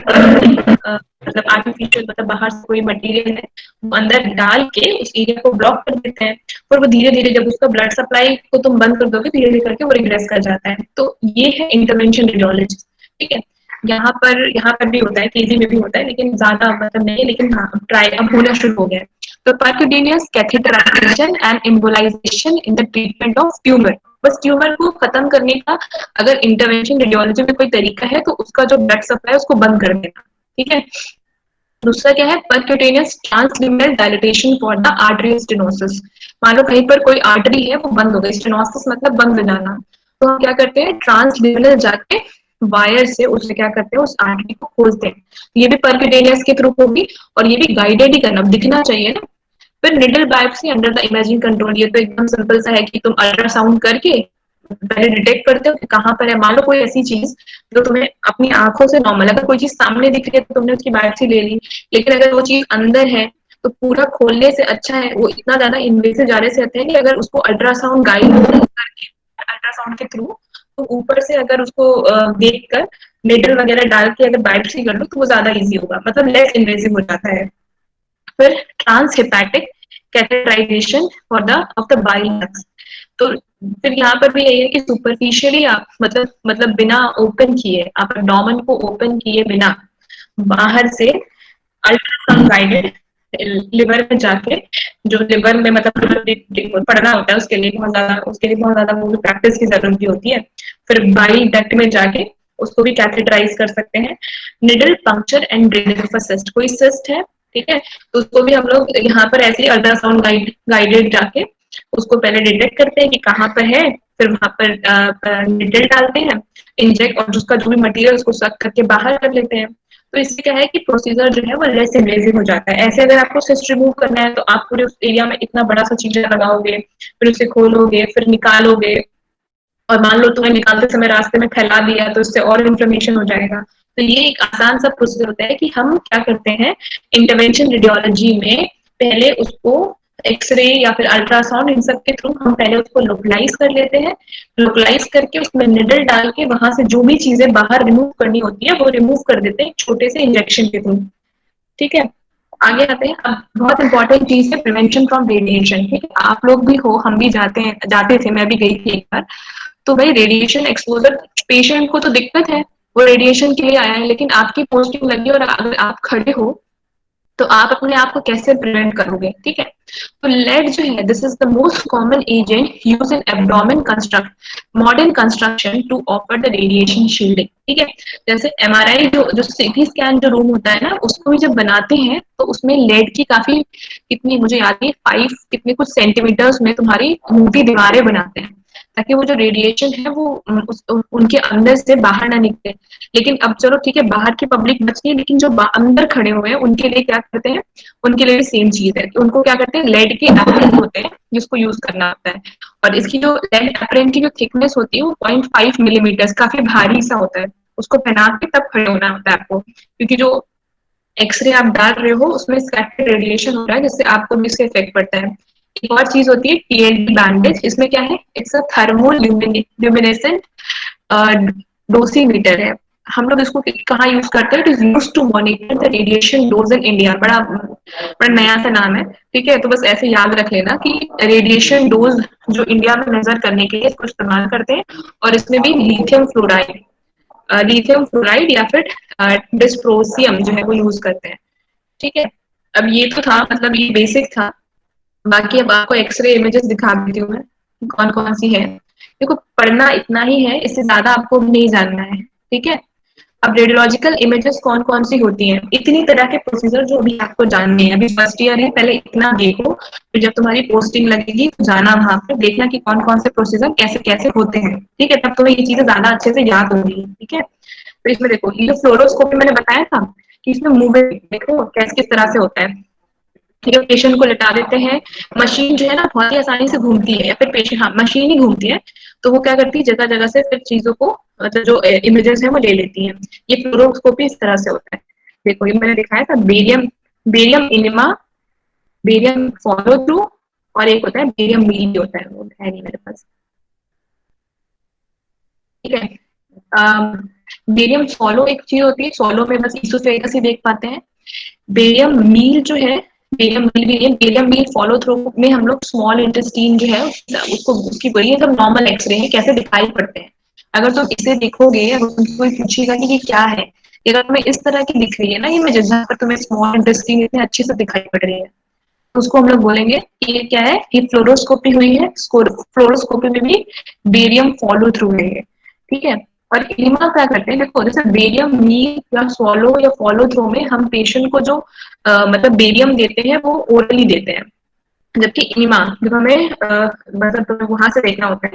मतलब आर्टिफिशियल मतलब बाहर से कोई मटेरियल है वो अंदर डाल के उस एरिया को ब्लॉक कर देते हैं, फिर वो धीरे धीरे जब उसका ब्लड सप्लाई को तुम बंद कर दोगे धीरे धीरे करके वो रिग्रेस कर जाता है। तो ये है इंटरवेंशन रेडियोलॉजी। ठीक है, यहाँ पर भी होता है, केजी में भी होता है, लेकिन ज्यादा मतलब नहीं है, लेकिन हाँ ट्राई अब होना शुरू हो गया है। तो percutaneous catheterization and embolization in the treatment of tumor, बस ट्यूमर को खत्म करने का अगर इंटरवेंशन रेडियोलॉजी में कोई तरीका है तो उसका जो ब्लड सप्लाई है उसको बंद कर देना। ठीक है, दूसरा क्या है percutaneous transluminal dilatation for the artery stenosis. मान लो कहीं पर कोई आर्टरी है वो बंद हो गई, स्टेनोसिस मतलब बंद हो जाना, तो हम क्या करते हैं ट्रांसल्यूमिनल जाके वायर से उसे क्या करते हैं उस आर्टरी को खोलते हैं, ये भी परक्यूटेनियस के थ्रू होगी और ये भी गाइडेड ही करना, दिखना चाहिए ना। फिर needle biopsy under the imaging control, ये तो एकदम सिंपल सा है कि तुम अल्ट्रासाउंड करके पहले डिटेक्ट करते हो कि कहाँ पर है, मान लो कोई ऐसी चीज जो तुम्हें अपनी आंखों से नॉर्मल, अगर कोई चीज सामने दिख रही है तो तुमने उसकी बायोप्सी ले ली, लेकिन अगर वो चीज अंदर है तो पूरा खोलने से अच्छा है, वो इतना ज्यादा इन्वेसिव जाने से अच्छा है कि अगर उसको अल्ट्रासाउंड गाइड करके अल्ट्रासाउंड के थ्रू तो ऊपर से अगर उसको देख कर नेडल वगैरह डाल के अगर बायोप्सी कर लो तो वो ज्यादा इजी होगा, मतलब लेस इन्वेसिव हो जाता है। फिर transhepatic catheterisation for the of the bile ducts, तो फिर यहाँ पर भी यही है कि सुपरफिशियली आप मतलब बिना ओपन किए, आप एब्डोमेन को ओपन किए बिना बाहर से अल्ट्रासाउंड गाइडेड लिवर में जाके, जो लिवर में मतलब पढ़ना होता है उसके लिए बहुत ज्यादा वो प्रैक्टिस की जरूरत भी होती है। फिर बाइल डक्ट में जाके उसको भी कैथेटराइज कर सकते हैं। Needle puncture and drainage of a cyst, कोई सिस्ट है ठीक है तो उसको भी हम लोग यहाँ पर ऐसे ही अल्ट्रासाउंड गाइडेड जाके उसको पहले डिटेक्ट करते हैं कि कहाँ पर है, फिर वहां पर निडल डालते हैं इंजेक्ट, और उसका जो भी मटेरियल उसको सक करके बाहर कर लेते हैं। तो इससे क्या है कि प्रोसीजर जो है वो लेस इन्वेजिव हो जाता है। ऐसे अगर आपको सिस्ट रिमूव करना है तो आप पूरे उस एरिया में इतना बड़ा सा चीज लगाओगे, फिर उसे खोलोगे, फिर निकालोगे, और मान लो तुम्हें निकालते समय रास्ते में फैला दिया तो इससे और इन्फ्लेमेशन हो जाएगा। तो ये एक आसान सा प्रोसीजर होता है कि हम क्या करते हैं इंटरवेंशन रेडियोलॉजी में, पहले उसको एक्सरे या फिर अल्ट्रासाउंड इन सब के थ्रू हम पहले उसको लोकलाइज कर लेते हैं, लोकलाइज करके उसमें निडल डाल के वहां से जो भी चीजें बाहर रिमूव करनी होती है वो रिमूव कर देते हैं छोटे से इंजेक्शन के थ्रू। ठीक है, आगे आते हैं। अब बहुत इंपॉर्टेंट चीज है प्रिवेंशन फ्रॉम रेडिएशन। ठीक है, आप लोग भी हो, हम भी जाते थे, मैं भी गई थी एक बार। तो भाई रेडिएशन एक्सपोजर, पेशेंट को तो दिक्कत है, वो रेडिएशन के लिए आया है, लेकिन आपकी पोस्टिंग लगी और अगर आप खड़े हो तो आप अपने आप को कैसे प्रिवेंट करोगे, ठीक है। तो लेड जो है, this is the most common agent use in abdomen construct modern construction to offer the radiation shielding, ठीक है। जैसे एमआरआई जो जो सीटी स्कैन जो रूम होता है ना, उसको भी जब बनाते हैं तो उसमें लेड की काफी, कितनी मुझे याद नहीं, 5 कितने कुछ सेंटीमीटर्स में तुम्हारी मोटी दीवारें बनाते हैं, ताकि वो जो रेडिएशन है वो उनके अंदर से बाहर ना निकले। लेकिन अब चलो ठीक है, बाहर की पब्लिक बच गई, लेकिन जो अंदर खड़े हुए हैं उनके लिए क्या करते हैं, उनके लिए भी सेम चीज है कि उनको क्या करते हैं, लेड के एप्रेन होते हैं जिसको यूज करना होता है। और इसकी जो लेड एप्रेन की जो थिकनेस होती है वो 0.5 मिलीमीटर, काफी भारी सा होता है। उसको पहना के तब खड़े होना होता है आपको, क्योंकि जो एक्सरे आप डाल रहे हो उसमें स्कैटर्ड रेडिएशन हो रहा है, जिससे आपको भी इसका इफेक्ट पड़ता है। एक और चीज होती है टीएलडी बैंडेज, इसमें क्या है, it's a thermoluminescent dosimeter है। हम लोग इसको कहाँ यूज करते हैं, it is use to monitor the radiation dose in India. बड़ा बड़ा नया सा नाम है, ठीक है। तो बस ऐसे याद रख लेना कि रेडिएशन डोज जो इंडिया में मेजर करने के लिए इसको इस्तेमाल करते हैं। और इसमें भी लिथियम फ्लोराइड या फिर डिस्प्रोसियम जो है वो यूज करते हैं, ठीक है। अब ये तो था, मतलब ये बेसिक था। बाकी अब आपको एक्सरे इमेजेस दिखा देती हूँ मैं, कौन कौन सी है। देखो पढ़ना इतना ही है, इससे ज्यादा आपको नहीं जानना है, ठीक है। अब रेडियोलॉजिकल इमेजेस कौन कौन सी होती हैं, इतनी तरह के प्रोसीजर जो अभी आपको जानने हैं। अभी फर्स्ट ईयर है, पहले इतना देखो, फिर जब तुम्हारी पोस्टिंग लगेगी तो जाना वहां पे, देखना कि कौन कौन से प्रोसीजर कैसे कैसे होते हैं, ठीक है। तब तुम्हें ये चीजें ज्यादा अच्छे से याद होंगी, ठीक है। तो इसमें देखो, ये जो फ्लोरोस्कोपी मैंने बताया था कि इसमें मूवमेंट देखो कैसे किस तरह से होता है, ठीक है। पेशेंट को लेटा देते हैं, मशीन जो है ना बहुत ही आसानी से घूमती है, या फिर पेशेंट, हाँ मशीन ही घूमती है। तो वो क्या करती है, जगह जगह से फिर चीजों को, मतलब जो इमेजेस है वो ले लेती है। ये फ्लोरोस्कोपी इस तरह से होता है। देखो ये मैंने दिखाया था, barium barium enema, barium follow through, और एक होता है बेरियम मील होता है, वो है नहीं मेरे पास, ठीक है। बेरियम फॉलो एक चीज होती है, फॉलो में बस इसोफेगस ही देख पाते हैं। बेरियम मील जो है, बेरियम मील फॉलो थ्रू में हम लोग स्मॉल इंटेस्टीन जो है उसको, उसकी बड़ी एकदम नॉर्मल एक्सरे है, कैसे दिखाई पड़ते हैं। अगर तुम इसे देखोगे, अगर तुमसे कोई पूछेगा कि ये क्या है, अगर तुम्हें इस तरह की दिख रही है ना इमेज, जहां पर तुम्हें स्मॉल इंटेस्टीन इतने अच्छे से दिखाई पड़ रही है, तो उसको हम लोग बोलेंगे कि ये क्या है, ये फ्लोरोस्कोपी हुई है। फ्लोरोस्कोपी में भी बेरियम फॉलो थ्रू है ये, ठीक है। और इनिमा क्या करते हैं, देखो जैसे बेरियम मील या swallow या फॉलो थ्रू में हम पेशेंट को जो मतलब बेरियम देते हैं वो ओरली देते हैं। जबकि इनिमा जब हमें मतलब तुम्हें वहां से देखना होता है,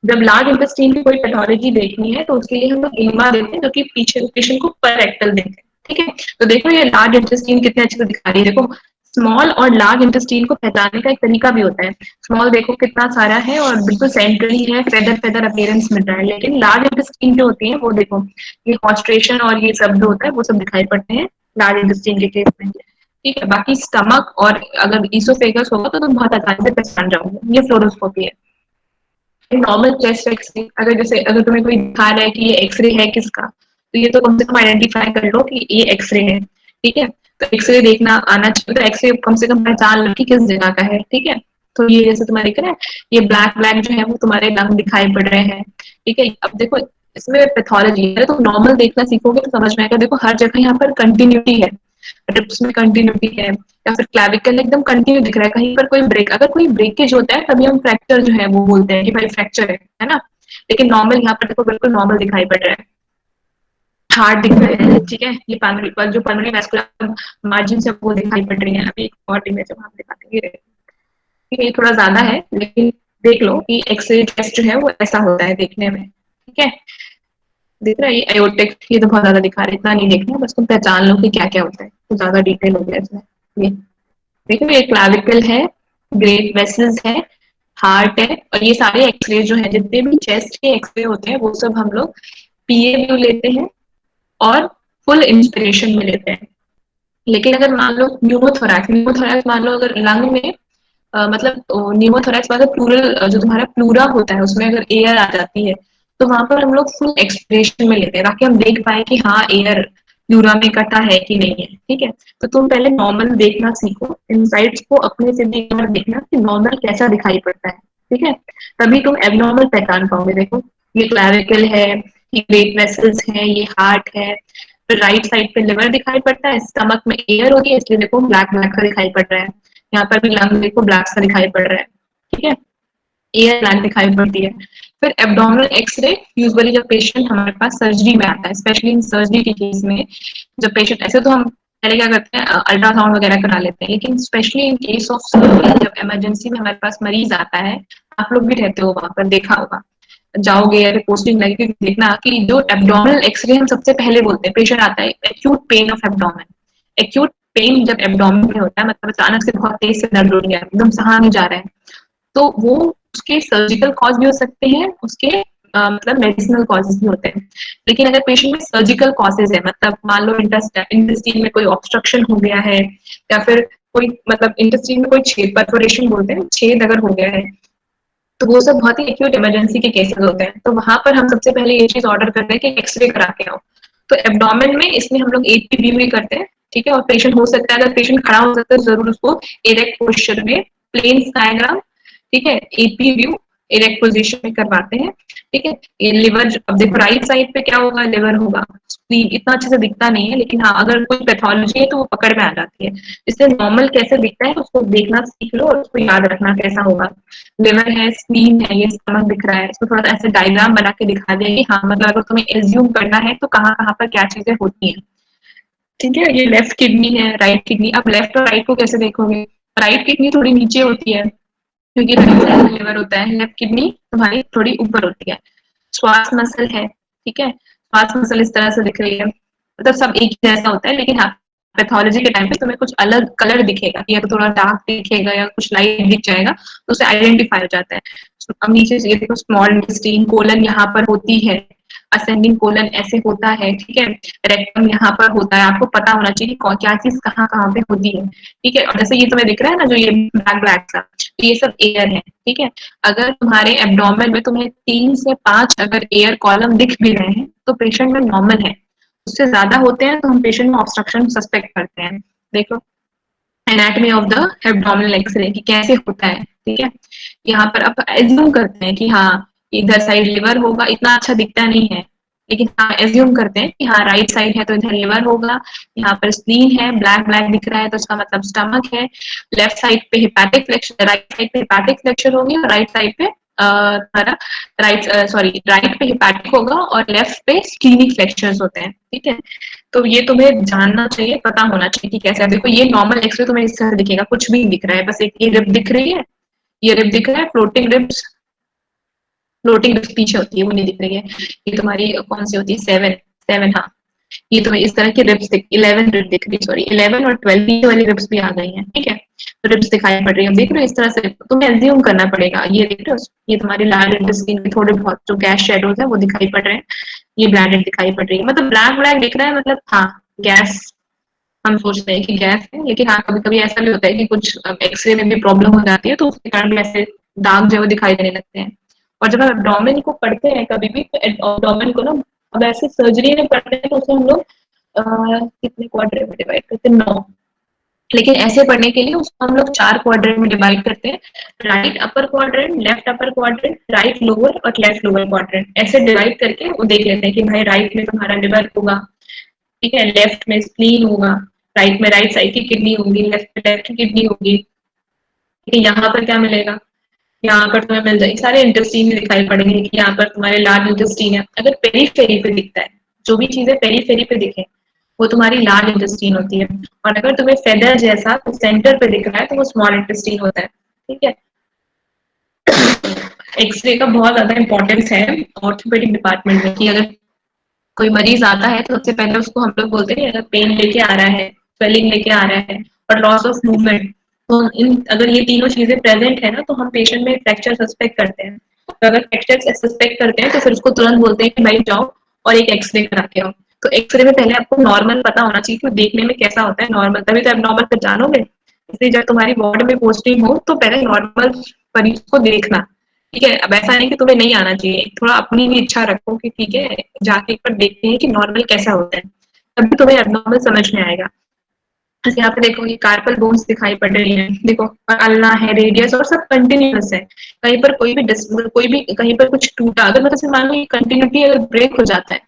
जब लार्ज इंटेस्टाइन की कोई पैथोलॉजी देखनी है तो उसके लिए हम लोग इनिमा देते हैं, जो कि पीछे पेशेंट को पर रेक्टल देते हैं, ठीक है। तो देखो ये लार्ज इंटेस्टाइन कितने अच्छे से दिखा रही है, देखो स्मॉल और लार्ज इंटेस्टाइन को पहचानने का एक तरीका भी होता है। स्मॉल देखो कितना सारा है और बिल्कुल सेंट्रली है, फेदर फेदर अपीयरेंस मिल रहा है। लेकिन लार्ज इंटेस्टाइन जो होती है वो देखो, ये कॉन्स्ट्रेशन और ये सब जो होता है वो सब दिखाई पड़ते हैं लार्ज इंटेस्टाइन के केस में, ठीक है। बाकी स्टमक और अगर इसोफेगस होगा तो तुम बहुत आसानी से पहचान जाओगे, ये फ्लोरोस्कोपी है। नॉर्मल चेस्ट एक्सरे, अगर जैसे अगर तुम्हें कोई दिखा रहा है कि ये एक्सरे है किसका, तो ये तो कम से कम आइडेंटिफाई कर लो कि ये एक्सरे है, ठीक है। तो एक्सरे देखना आना चाहिए, तो एक्सरे कम से कम पहचान लो कि किस जगह का है, ठीक है। तो ये जैसे तुम्हारे दिख रहा है, ये ब्लैक ब्लैक जो है वो तुम्हारे लंग दिखाई पड़ रहे हैं, ठीक है। अब देखो इसमें पैथोलॉजी है, तो नॉर्मल देखना सीखोगे तो समझ में आएगा। देखो हर जगह यहाँ पर कंटिन्यूटी है, रिप्स में कंटिन्यूटी है, या फिर क्लैविकल एकदम कंटिन्यू दिख रहा है, कहीं पर कोई ब्रेक, अगर कोई ब्रेकेज होता है तभी हम फ्रैक्चर जो है वो बोलते हैं कि भाई फ्रैक्चर है ना। लेकिन नॉर्मल यहाँ पर देखो बिल्कुल नॉर्मल दिखाई पड़ रहा है, हार्ड दिख रहा है, ठीक है। ये पल्मोनरी पर जो पल्मोनरी वैस्कुलर मार्जिन से वो दिखाई पड़ रही है। अभी एक और इमेज हम दिखाते हैं, ठीक है। ये थोड़ा ज्यादा है लेकिन देख लो कि एक्सरे टेस्ट जो है वो ऐसा होता है देखने में, ठीक है। दिख रहा है ये एयोटिक, ये तो बहुत ज्यादा दिखा रहा है, इतना नहीं देखना, बस तुम पहचान लो कि क्या क्या होता है, तो ज्यादा डिटेल हो गया इसमें। ये देखो ये क्लाविकल है, ग्रेट वेसल्स है, हार्ट है, और ये सारे एक्सरे जो है, जितने भी चेस्ट के एक्सरे होते हैं वो सब हम लोग पीए व्यू लेते हैं और फुल इंस्पिरेशन में लेते हैं। लेकिन अगर मान लो न्यूमोथोरैक्स, न्यूमोथोरैक्स मान लो अगर लंग में मतलब न्यूमोथोरैक्स मतलब प्लूरल जो तुम्हारा प्लूरा होता है उसमें अगर एयर आ जाती है, तो वहां पर हम लोग फुल एक्सप्रेशन में लेते हैं, ताकि हम देख पाए कि हाँ एयर प्लूरा में इकट्ठा है कि नहीं है, ठीक है। तो तुम पहले नॉर्मल देखना सीखो, इनसाइड्स को अपने से भी एक बार देखना कि नॉर्मल कैसा दिखाई पड़ता है, ठीक है। तभी तुम एबनॉर्मल पहचान पाओगे। देखो ये क्लैविकल है, ये ग्रेट वेसल्स है, ये हार्ट है, फिर राइट साइड पे लिवर दिखाई पड़ता है, स्टमक में एयर होगी इसलिए देखो ब्लैक ब्लैक सा दिखाई पड़ रहा है, यहाँ पर भी लंग देखो ब्लैक सा दिखाई पड़ रहा है, ठीक है, एयर ब्लैक दिखाई पड़ती है। फिर एब्डोमिनल एक्सरे यूजुअली जब पेशेंट हमारे पास सर्जरी में आता है, स्पेशली इन सर्जरी के केस में, जब पेशेंट ऐसे तो हम पहले क्या करते हैं अल्ट्रासाउंड वगैरह करा लेते हैं, लेकिन specially in case of surgery जब इमरजेंसी में हमारे पास मरीज आता है, आप लोग भी रहते हो वहां पर, देखा होगा, जाओगे या पोस्टिंग लगेगी देखना कि जो एब्डोमिनल एक्सरे हम सबसे पहले बोलते हैं, पेशेंट आता है acute pain of abdomen, acute pain जब एब्डोमेन में होता है मतलब अचानक से बहुत तेज से दर्द हो रहा है, एकदम सहा नहीं जा रहा है, तो वो उसके सर्जिकल कॉज भी हो सकते हैं, उसके मतलब मेडिसिनल कॉजेज भी होते हैं। लेकिन अगर पेशेंट में सर्जिकल कॉजेज है, मतलब मान लो इंटेस्टाइन में कोई ऑब्स्ट्रक्शन हो गया है, या फिर कोई मतलब इंटेस्टाइन में कोई छेद, परफोरेशन बोलते हैं, छेद अगर हो गया है, तो वो सब बहुत ही एक्यूट इमरजेंसी के केसेस होते हैं, तो वहां पर हम सबसे पहले ये चीज ऑर्डर करते हैं कि एक्सरे करा के आओ। तो एब्डोमेन में इसमें हम लोग एपी भी करते हैं, ठीक है, और पेशेंट हो सकता है, अगर पेशेंट खड़ा हो सकता है जरूर उसको इरेक्ट पोस्चर में, प्लेन डायग्राम, ठीक है, एपी व्यू इरेक्ट पोजीशन में करवाते हैं, ठीक है। ये लिवर, अब देखो राइट साइड पे क्या होगा, लिवर होगा, स्प्लीन इतना अच्छे से दिखता नहीं है, लेकिन हाँ अगर कोई पैथोलॉजी है तो वो पकड़ में आ जाती है। इससे नॉर्मल कैसे दिखता है उसको देखना सीख लो और उसको याद रखना कैसा होगा। लिवर है, स्प्लीन है, ये स्टमक दिख रहा है, इसको थोड़ा सा ऐसे डायग्राम बना के दिखा दिया कि हाँ मतलब अगर तुम्हें एज्यूम करना है तो कहाँ कहाँ पर क्या चीजें होती हैं, ठीक है। ये लेफ्ट किडनी है, राइट किडनी, अब लेफ्ट और राइट को कैसे देखोगे, राइट किडनी थोड़ी नीचे होती है क्योंकि राइट साइड में लिवर होता है, लेफ्ट किडनी तुम्हारी थोड़ी ऊपर होती है। श्वास मसल है, ठीक है, श्वास मसल इस तरह से दिख रही है, मतलब सब एक ही जैसा होता है, लेकिन हाँ पैथोलॉजी के टाइम पे तुम्हें कुछ अलग कलर दिखेगा, या तो थोड़ा डार्क दिखेगा या कुछ लाइट दिख जाएगा, तो उसे आइडेंटिफाई हो जाता है। अब नीचे ये देखो स्मॉल इंटेस्टाइन, कोलन यहाँ पर होती है, असेंडिंग कोलन ऐसे होता है, ठीक है, रेक्टम यहाँ पर होता है, आपको पता होना चाहिए क्या चीज कहाँ कहाँ पे होती है, ठीक है। और जैसे ये तुम्हें दिख रहा है ना जो ये ब्लैक ब्लैक सा, तो ये सब एयर है, ठीक है। अगर तुम्हारे एब्डोमेन में तुम्हें 3 से 5 अगर एयर कॉलम दिख भी रहे हैं तो पेशेंट में नॉर्मल है, उससे ज्यादा होते हैं तो हम पेशेंट में ऑब्स्ट्रक्शन सस्पेक्ट करते हैं। देखो anatomy of the abdominal x ray कि कैसे होता है, ठीक है। यहाँ पर अब एज्यूम करते हैं कि हाँ इधर साइड लिवर होगा, इतना अच्छा दिखता नहीं है, लेकिन हाँ एज्यूम करते हैं कि हाँ राइट साइड है तो इधर लिवर होगा, यहाँ पर स्प्लीन है, ब्लैक ब्लैक दिख रहा है तो इसका मतलब स्टमक है, लेफ्ट साइड पे हेपेटिक फ्लेक्शन, राइट साइड पे हेपेटिक फ्लेक्शन होगी, और राइट साइड पे राइट पे हेपेटिक होगा और लेफ्ट पे स्प्लीनिक फ्लेक्शंस होते हैं, ठीक है। तो ये तुम्हें जानना चाहिए, पता होना चाहिए कि कैसे है। देखो ये नॉर्मल एक्सरे तुम्हें इस तरह दिखेगा, कुछ भी नहीं दिख रहा है, बस एक ये रिब दिख रही है, ये रिब दिख रहा है, फ्लोटिंग रिब्स पीछे होती है वो नहीं दिख रही है। ये तुम्हारी कौन सी होती है, 7 7, हाँ, ये तुम्हें इस तरह की रिब्स 11 रिब दिख रही है, सॉरी 11 और 12 वाली रिब्स भी आ गई हैं, ठीक है, तो रिब्स दिखाई पड़ रही है, देख रहे हो इस तरह से तुम्हें एज्यूम करना पड़ेगा, ये देख रहे हो, ये तुम्हारी लार्ज इंटेस्टाइन के थोड़े बहुत जो गैस शेडोज है वो दिखाई पड़ रहे हैं, ये ब्लैडेड दिखाई पड़ रही है, मतलब ब्लैक ब्लैक दिख रहा है, मतलब हाँ गैस, हम सोचते हैं कि गैस है, लेकिन हाँ कभी कभी ऐसा भी होता है कि कुछ एक्सरे में भी प्रॉब्लम हो जाती है तो उसके कारण भी ऐसे दाग जो है दिखाई देने लगते हैं। और जब हम एब्डोमेन को पढ़ते हैं कभी भी तो एब्डोमेन को ना, अब ऐसे सर्जरी में पढ़ते हैं तो उसे हम लोग कितने क्वाड्रेंट में डिवाइड करते हैं, 9, लेकिन ऐसे पढ़ने के लिए उसको हम लोग 4 क्वाड्रेंट में डिवाइड करते हैं, right upper quadrant, left upper quadrant, right lower और लेफ्ट लोअर क्वाड्रेंट, ऐसे डिवाइड करके वो देख लेते हैं कि भाई राइट में तुम्हारा लिवर होगा, ठीक है, लेफ्ट में स्प्लीन होगा, राइट में राइट साइड की किडनी होगी, लेफ्ट में लेफ्ट की किडनी होगी, ठीक है। यहाँ पर क्या मिलेगा, यहाँ पर तुम्हें मिल जाएगी सारे इंटेस्टीन में दिखाई पड़ेंगे कि यहाँ पर तुम्हारे लार्ज इंटेस्टीन है, अगर पेरीफेरी पे दिखता है, जो भी चीजें पेरीफेरी पे दिखे वो तुम्हारी लार्ज इंटेस्टीन होती है, और अगर तुम्हें फेदर जैसा तो सेंटर पे दिख रहा है तो वो स्मॉल इंटेस्टीन होता है, ठीक है। एक्सरे का बहुत ज्यादा इंपॉर्टेंस है ऑर्थोपेडिक डिपार्टमेंट में, कि अगर कोई मरीज आता है तो सबसे पहले उसको हम लोग बोलते हैं अगर पेन लेके आ रहा है, स्वेलिंग लेके आ रहा है और लॉस ऑफ मूवमेंट, तो इन अगर ये तीनों चीजें प्रेजेंट है ना तो हम पेशेंट में फ्रैक्चर सस्पेक्ट करते हैं, तो अगर फ्रैक्चर सस्पेक्ट करते हैं तो फिर उसको तुरंत बोलते हैं कि भाई जाओ और एक एक्सरे करा के आओ। तो एक्सरे में पहले आपको नॉर्मल पता होना चाहिए कि देखने में कैसा होता है, नॉर्मल, तभी तो एबनॉर्मल फिर जानोगे। इसलिए जब तुम्हारी वार्ड में पोस्टिंग हो तो पहले नॉर्मल मरीज को देखना, ठीक है। अब ऐसा नहीं कि तुम्हें नहीं आना चाहिए, थोड़ा अपनी भी इच्छा रखो कि ठीक है जाके एक बार देखते हैं कि नॉर्मल कैसा होता है, तभी तुम्हें एबनॉर्मल समझ में आएगा। जैसे यहाँ पे देखो ये कार्पल बोन्स दिखाई पड़ रही है, देखो अल्ना है, रेडियस और सब कंटिन्यूअस है, कहीं पर कोई भी कहीं पर कुछ टूटा, अगर मतलब मान लो कंटिन्यूटी अगर ब्रेक हो जाता है,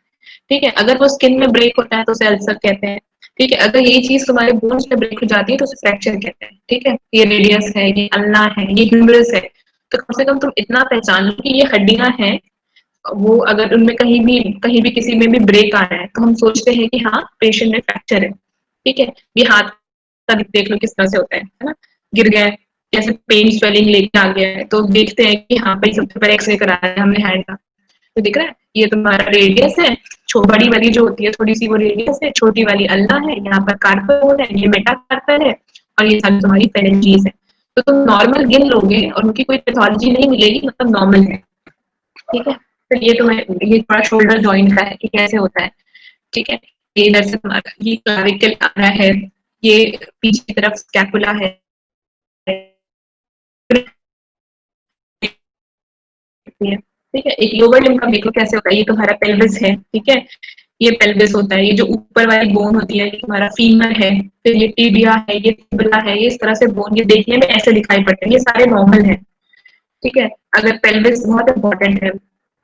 ठीक है, अगर वो स्किन में ब्रेक होता है तो उसे अल्सर कहते हैं। ठीक है, अगर यही चीज तुम्हारे बोन्स में ब्रेक हो जाती है तो उसे फ्रैक्चर कहते हैं। ठीक है, ये रेडियस है, ये अल्ना है, ये ह्यूमरस है, तो कम से कम तुम इतना पहचान लो कि ये हड्डियां हैं। वो अगर उनमें कहीं भी किसी में भी ब्रेक आ रहा है तो हम सोचते हैं कि हाँ पेशेंट में फ्रैक्चर है। ठीक है, ये हाथ का देख लो किस तरह से होता है ना, गिर गया है, जैसे पेन स्वेलिंग लेके आ गया है तो देखते हैं कि हाँ भाई सबसे पहले एक्सरे कराया है हमने हैंड का, तो दिख रहा है ये तुम्हारा रेडियस है, बड़ी वाली जो होती है थोड़ी सी वो रेडियस है, छोटी वाली अल्ना है, यहाँ पर कार्पल है, ये मेटा कार्पल है, और ये सारी तुम्हारी फेरेंजीज है। तो तुम नॉर्मल गिन लोगे और उनकी कोई पैथोलॉजी नहीं मिलेगी, मतलब नॉर्मल है। ठीक है, फिर ये तुम्हें ये थोड़ा शोल्डर जॉइंट का है कि कैसे होता है। ठीक है, ये इधर से तुम्हारा ये क्लाविकल आ रहा है, ये पीछे की तरफ स्कैपुला है, ठीक है। एक लोअर लिम्ब का देखो कैसे होता है, ये तुम्हारा पेल्विस है। ठीक है, ये पेल्विस होता है, ये जो ऊपर वाली बोन होती है ये तुम्हारा फीमर है, फिर ये टिबिया है, ये टिबुला है, ये इस तरह से बोन ये देखने में ऐसे दिखाई पड़ते हैं, ये सारे नॉर्मल है। ठीक है, अगर पेल्विस बहुत इंपॉर्टेंट है,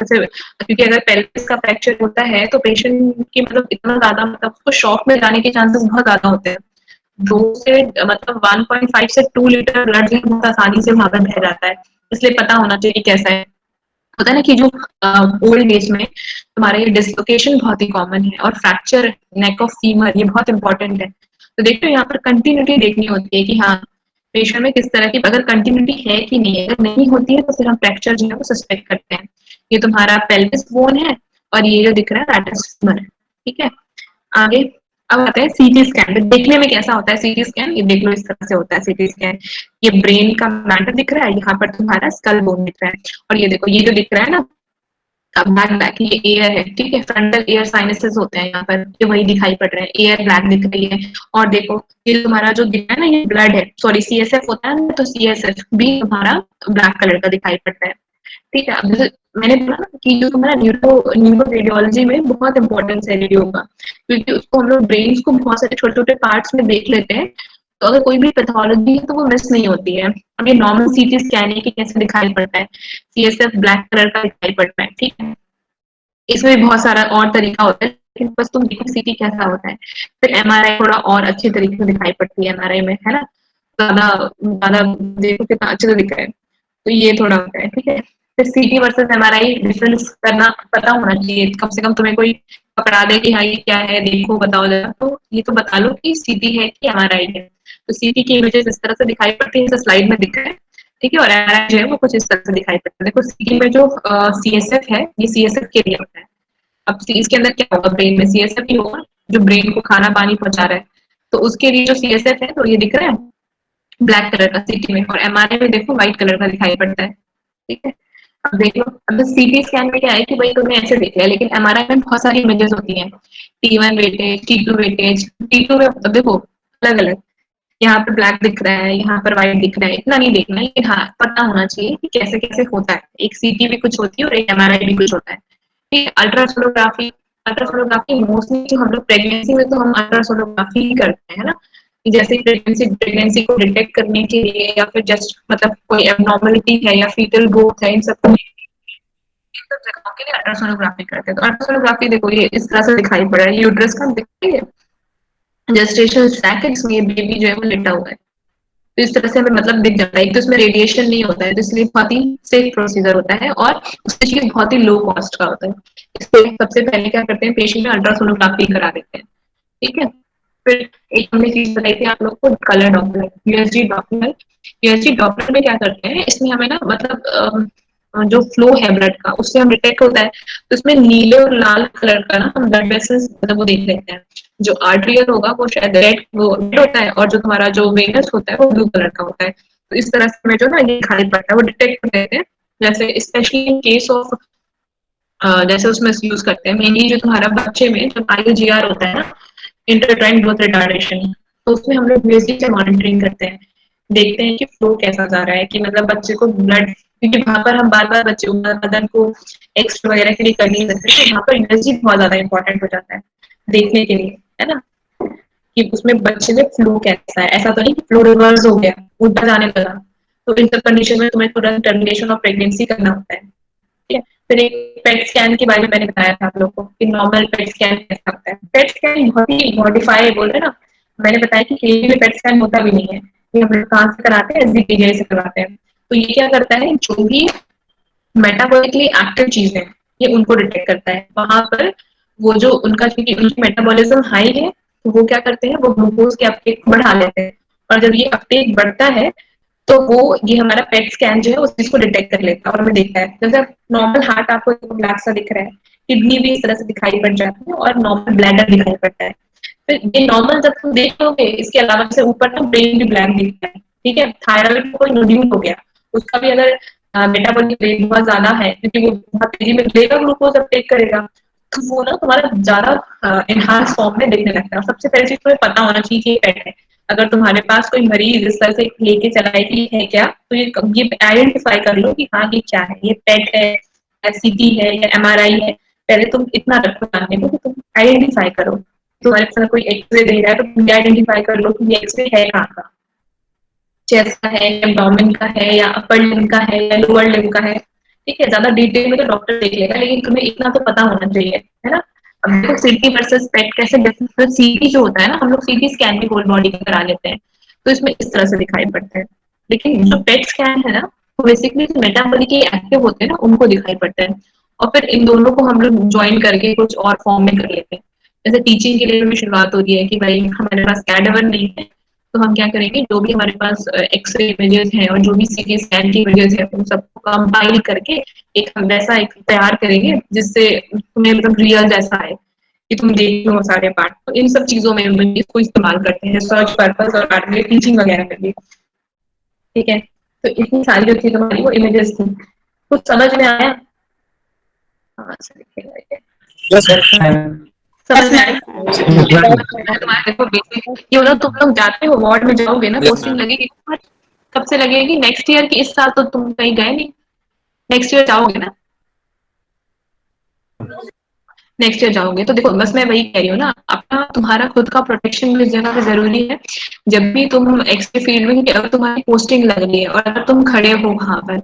जैसे क्योंकि अगर पेल्विस का फ्रैक्चर होता है तो पेशेंट की मतलब इतना ज्यादा मतलब उसको शॉक में जाने के चांसेस बहुत ज्यादा होते हैं। 2 से मतलब 1.5 से 2 लीटर ब्लड भी बहुत आसानी से वहां पर बह जाता है, इसलिए पता होना चाहिए कैसा है। होता है ना कि जो ओल्ड एज में तुम्हारे ये डिसलोकेशन बहुत ही कॉमन है, और फ्रैक्चर नेक ऑफ फीमर ये बहुत इंपॉर्टेंट है। तो देखो यहाँ पर कंटिन्यूटी देखनी होती है कि हाँ पेशेंट में किस तरह की अगर कंटिन्यूटी है कि नहीं है, अगर नहीं होती है तो फिर हम फ्रैक्चर जो है वो सस्पेक्ट करते हैं। ये तुम्हारा पेल्विस बोन है, और ये जो दिख रहा है दैट इज फीमर। ठीक है, आगे अब आता है सीटी स्कैन। देखने में कैसा होता है सीटी स्कैन, ये देख लो इस तरह से होता है सीटी स्कैन। ये ब्रेन का मैटर दिख रहा है, यहाँ पर तुम्हारा स्कल बोन दिख रहा है, और ये देखो ये जो दिख रहा है ना ब्लैक ब्लैक, ये एयर है। ठीक है, फ्रंटल एयर साइनसेस होते हैं यहाँ पर, ये वही दिखाई पड़ रहे हैं, एयर ब्लैक दिख रही है। और देखो ये तुम्हारा जो दिख रहा है ना ये ब्लड है, सॉरी सीएसएफ होता है ना, तो सीएसएफ भी तुम्हारा ब्लैक कलर का दिखाई पड़ता है। ठीक है, अब जैसे मैंने बोला ना कि जो तुम्हारा न्यूरो रेडियोलॉजी में बहुत इंपॉर्टेंस है रेडियो का, क्योंकि उसको हम लोग ब्रेन को बहुत सारे छोटे छोटे पार्ट्स में देख लेते हैं, तो अगर कोई भी पैथोलॉजी है तो वो मिस नहीं होती है। अब ये नॉर्मल सीटी स्कैन है कि कैसे दिखाई पड़ता है, सीएसएफ ब्लैक कलर का दिखाई पड़ता है। ठीक है, इसमें भी बहुत सारा और तरीका होता है, लेकिन बस तुम देखो सीटी कैसा होता है। फिर एमआरआई थोड़ा और अच्छे तरीके से दिखाई पड़ती है एमआरआई में, है ना, ज्यादा ज्यादा देखो कितना अच्छे से दिख रहा है, तो ये थोड़ा होता है। ठीक है, फिर सीटी वर्सेस एमआरआई डिफरेंस करना पता होना चाहिए, कम से कम तुम्हें कोई पकड़ा दे कि हाँ ये क्या है देखो बताओ जरा, तो ये तो बता लो कि सीटी है कि एमआरआई है। तो सीटी की इमेजेस इस तरह से दिखाई पड़ती है जैसे स्लाइड में दिख रहा है। ठीक है, और एमआरआई जो है वो कुछ इस तरह से दिखाई पड़ता है। देखो सीटी में जो सीएसएफ है ये सीएसएफ के लिए होता है। अब इसके अंदर क्या होगा, ब्रेन में सीएसएफ ही होगा जो ब्रेन को खाना पानी पहुंचा रहा है, तो उसके लिए जो सीएसएफ है तो ये दिख रहा है ब्लैक कलर का सीटी में, और एमआरआई में देखो व्हाइट कलर का दिखाई पड़ता है। ठीक है, अब देख लो, अब सीटी स्कैन में क्या है कि भाई तुमने ऐसे देख लिया, लेकिन एमआरआई में बहुत सारी इमेजेस होती हैं, T1 weightage, T2 weightage, T2 में अब देखो अलग अलग, यहाँ पर ब्लैक दिख रहा है, यहाँ पर व्हाइट दिख रहा है, इतना नहीं देखना, लेकिन हाँ पता होना चाहिए कि कैसे कैसे होता है, एक सीटी भी कुछ होती है और एक एमआरआई भी कुछ होता है। ठीक है, अल्ट्रासोनोग्राफी, अल्ट्रासोनोग्राफी मोस्टली जो हम लोग प्रेगनेंसी में तो हम अल्ट्रासोनोग्राफी ही करते हैं ना, कि जैसे प्रेगनेंसी प्रेगनेंसी को डिटेक्ट करने के लिए, या फिर जस्ट मतलब कोई एबनॉर्मलिटी है या फीटल ग्रोथ है, इन सब जगहों के लिए अल्ट्रासोनोग्राफी करते हैं। तो अल्ट्रासोनोग्राफी देखो ये इस तरह से दिखाई पड़ रहा है, यूट्रस का दिखाई है, जेस्टेशनल सैक है जिसमें ये बेबी जो है वो लेटा हुआ है, तो इस तरह से हमें मतलब दिख जाता है। एक तो इसमें रेडिएशन नहीं होता है, तो इसलिए बहुत ही सेफ प्रोसीजर होता है, और उसकी चीज बहुत ही लो कॉस्ट का होता है, इसलिए सबसे पहले क्या करते हैं पेशेंट में अल्ट्रासोनोग्राफी करा देते हैं। ठीक है, फिर एक हमने चीज बताई थी आप लोग को, colour Doppler, USG Doppler. USG Doppler में क्या करते हैं, इसमें हमें ना मतलब जो फ्लो है ब्लड का उससे हम डिटेक्ट होता है, तो इसमें नीले और लाल कलर का ना हम ब्लड वेसल्स मतलब वो देख लेते हैं। जो आर्टरियल होगा वो शायद रेड वो रेड होता है, और जो तुम्हारा जो वेनस होता है वो ब्लू कलर का होता है। तो इस तरह से हमें जो ना ये दिखाई पड़ता है, वो डिटेक्ट कर लेते हैं। जैसे स्पेशली इन केस ऑफ जैसे उसमें यूज करते हैं मेनली जो तुम्हारा बच्चे में जो IUGR होता है ना, इंटरट्राइन ग्रोथ रिटार्डेशन, तो उसमें हम लोग बेसिक से मॉनिटरिंग करते हैं, देखते हैं कि फ्लो कैसा जा रहा है, कि मतलब बच्चे को ब्लड, क्योंकि वहां पर हम बार बार बच्चे बदन को एक्स वगैरह के लिए कर नहीं सकते, तो वहां पर एनर्जी बहुत ज्यादा इंपॉर्टेंट हो जाता है देखने के लिए, है ना, कि उसमें बच्चे में फ्लो कैसा है। ऐसा तो नहीं कि फ्लो रिवर्स हो गया, उल्टा जाने लगा, तो इन सब कंडीशन में तुम्हें तुरंत टर्मिनेशन ऑफ प्रेगनेंसी करना होता है। ठीक है, फिर एक पेट स्कैन के बारे में मैंने बताया था आप लोग को कि नॉर्मल पेट स्कैन कैसा होता है। पेट स्कैन बहुत ही मॉडिफाई बोल रहे ना, मैंने बताया कि केवी में पेट स्कैन होता भी नहीं है, ये हम लोग कहाँ से कराते हैं, एसजीपीजीआई से करवाते हैं। तो ये क्या करता है, जो भी मेटाबॉलिकली एक्टिव चीजें ये उनको डिटेक्ट करता है वहां पर। वो जो उनका क्योंकि उनकी मेटाबॉलिज्म हाई है, तो वो क्या करते हैं, वो ग्लूकोज के अपटेक को बढ़ा लेते हैं। और जब ये अपटेक बढ़ता है तो वो ये हमारा पेट स्कैन जो है उस चीज को डिटेक्ट कर लेता है और हमें देखता है। जैसे नॉर्मल हार्ट आपको ब्लैक सा दिख रहा है, किडनी भी इस तरह से दिखाई पड़ जाती है और नॉर्मल ब्लैडर दिखाई पड़ता है। फिर ये नॉर्मल जब तुम देख लोगे, इसके अलावा से ऊपर ना ब्रेन भी ब्लैक दिखता है, ठीक है। थायराइड में कोई नोड्यूल हो गया, उसका भी अगर मेटाबॉलिक रेट बहुत ज्यादा है, क्योंकि वो बहुत तेजी में लेगा ग्लूकोज अपटेक करेगा, तो वो ना तुम्हारा ज्यादा एनहांस फॉर्म में दिखने लगता है। सबसे पहले चीज तुम्हें पता होना चाहिए कि ये पेट है। अगर तुम्हारे पास कोई मरीज इस तरह से लेके चला है कि है क्या, तो ये आइडेंटिफाई कर लो कि हाँ ये क्या है, ये पेट है, सीटी है या एमआरआई है। पहले तुम इतना रखो जानने को कि तुम आइडेंटिफाई करो। तुम्हारे पास कोई एक्सरे दे रहा है तो तुम आइडेंटिफाई कर लो कि ये एक्सरे है कहाँ का, चेस्ट का है, एब्डोमेन का है, या अपर लिम्ब का है, या लोअर लिम्ब का है। ठीक है, ज्यादा डिटेल में तो डॉक्टर देख लेगा, लेकिन तुम्हें इतना तो पता होना चाहिए, है ना। अब देखो सीटी वर्सेस पेट कैसे डिफरेंस, सीटी जो होता है ना, हम लोग सीटी स्कैन भी होल बॉडी का करा लेते हैं, तो इसमें इस तरह से दिखाई पड़ता है। लेकिन जो पेट स्कैन है ना, वो बेसिकली जो मेटाबॉलिकली एक्टिव होते हैं ना उनको दिखाई पड़ता है। और फिर इन दोनों को हम लोग ज्वाइन करके कुछ और फॉर्म में कर लेते हैं। जैसे टीचिंग के लिए भी शुरुआत हो रही है कि भाई हमारे पास कैडावर नहीं है, तो हम क्या करेंगे, जो भी हमारे पास एक्सरे इमेजेस हैं और जो भी सीटी स्कैन की इमेजेस है उन सबको कंपाइल करके एक हम वैसा एक तैयार करेंगे जिससे तुम्हें मतलब रियल जैसा है कि तुम देख लो सारे पार्ट। तो इन सब चीजों में हम इसको इस्तेमाल करते हैं रिसर्च पर्पज और बाद में टीचिंग वगैरह के लिए। ठीक है, तो इतनी सारी जो थी हमारी वो इमेजेस थी। कुछ समझ में आया? हाँ सही। यस समझ में आई? तुम्हारे देखो बेसिक ये ना, तुम लोग जाते हो वार्ड में जाओगे ना, यस पोस्टिंग लगेगी कब से लगेगी? नेक्स्ट ईयर की? इस साल तो तुम कहीं गए नहीं, नेक्स्ट ईयर जाओगे ना? नेक्स्ट ईयर जाओगे तो देखो, बस मैं वही कह रही हूँ ना, अपना तुम्हारा खुद का प्रोटेक्शन भी इस जगह पे जरूरी है। जब भी तुम एक्सरे फील्ड में, क्योंकि अगर तुम्हारी पोस्टिंग लग रही है और अगर तुम खड़े हो वहां पर,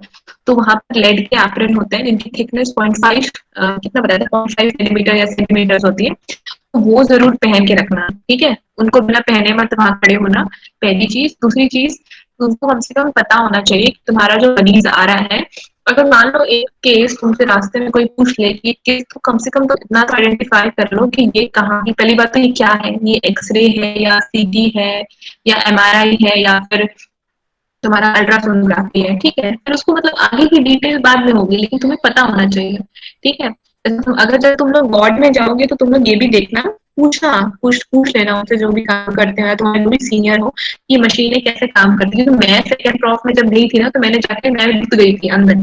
तो वहां पर लेड के एप्रन होते हैं जिनकी थिकनेस 0.5 कितना बताया था, 0.5 सेंटीमीटर या सेंटीमीटर होती है। तो वो जरूर पहन के रखना, ठीक है। उनको बिना पहने मत वहां खड़े होना, पहली चीज। दूसरी चीज, तुमको कम से कम पता होना चाहिए कि तुम्हारा जो मरीज आ रहा है, अगर मान लो एक केस तुमसे रास्ते में कोई पूछ ले कि केस, तो कम से कम तो इतना तो आइडेंटिफाई कर लो कि ये कहाँ की। पहली बात तो ये क्या है, ये एक्सरे है या सीटी है या एमआरआई है या फिर तुम्हारा अल्ट्रासोनोग्राफी है, ठीक है। फिर उसको मतलब आगे की डिटेल बाद में होगी, लेकिन तुम्हें पता होना चाहिए, ठीक है। अगर जब तुम लोग वार्ड में जाओगे तो तुम लोग ये भी देखना, पूछना, पूछ लेना उनसे जो भी काम करते हैं, तुम्हारे जो भी सीनियर हो, ये मशीनें कैसे काम करती है। तो मैं सेकेंड प्रॉफ में जब गई थी ना, तो मैंने जाके, मैं रुक गई थी अंदर,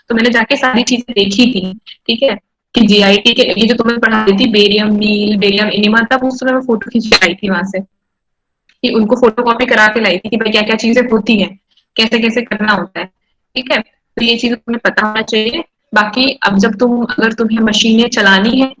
तो मैंने जाके सारी चीजें देखी थी, ठीक है। कि जीआईटी के ये जो तुम्हें पढ़ा रही थी, बेरियम मील, बेरियम इनिमा, तब उस समय मैं फोटो खींच के आई थी वहां से, कि उनको फोटो कॉपी करा के लाई थी कि भाई क्या क्या चीजें होती हैं, कैसे कैसे करना होता है, ठीक है। तो ये चीज तुम्हें पता होना चाहिए। बाकी अब जब तुम, अगर तुम्हें मशीनें चलानी है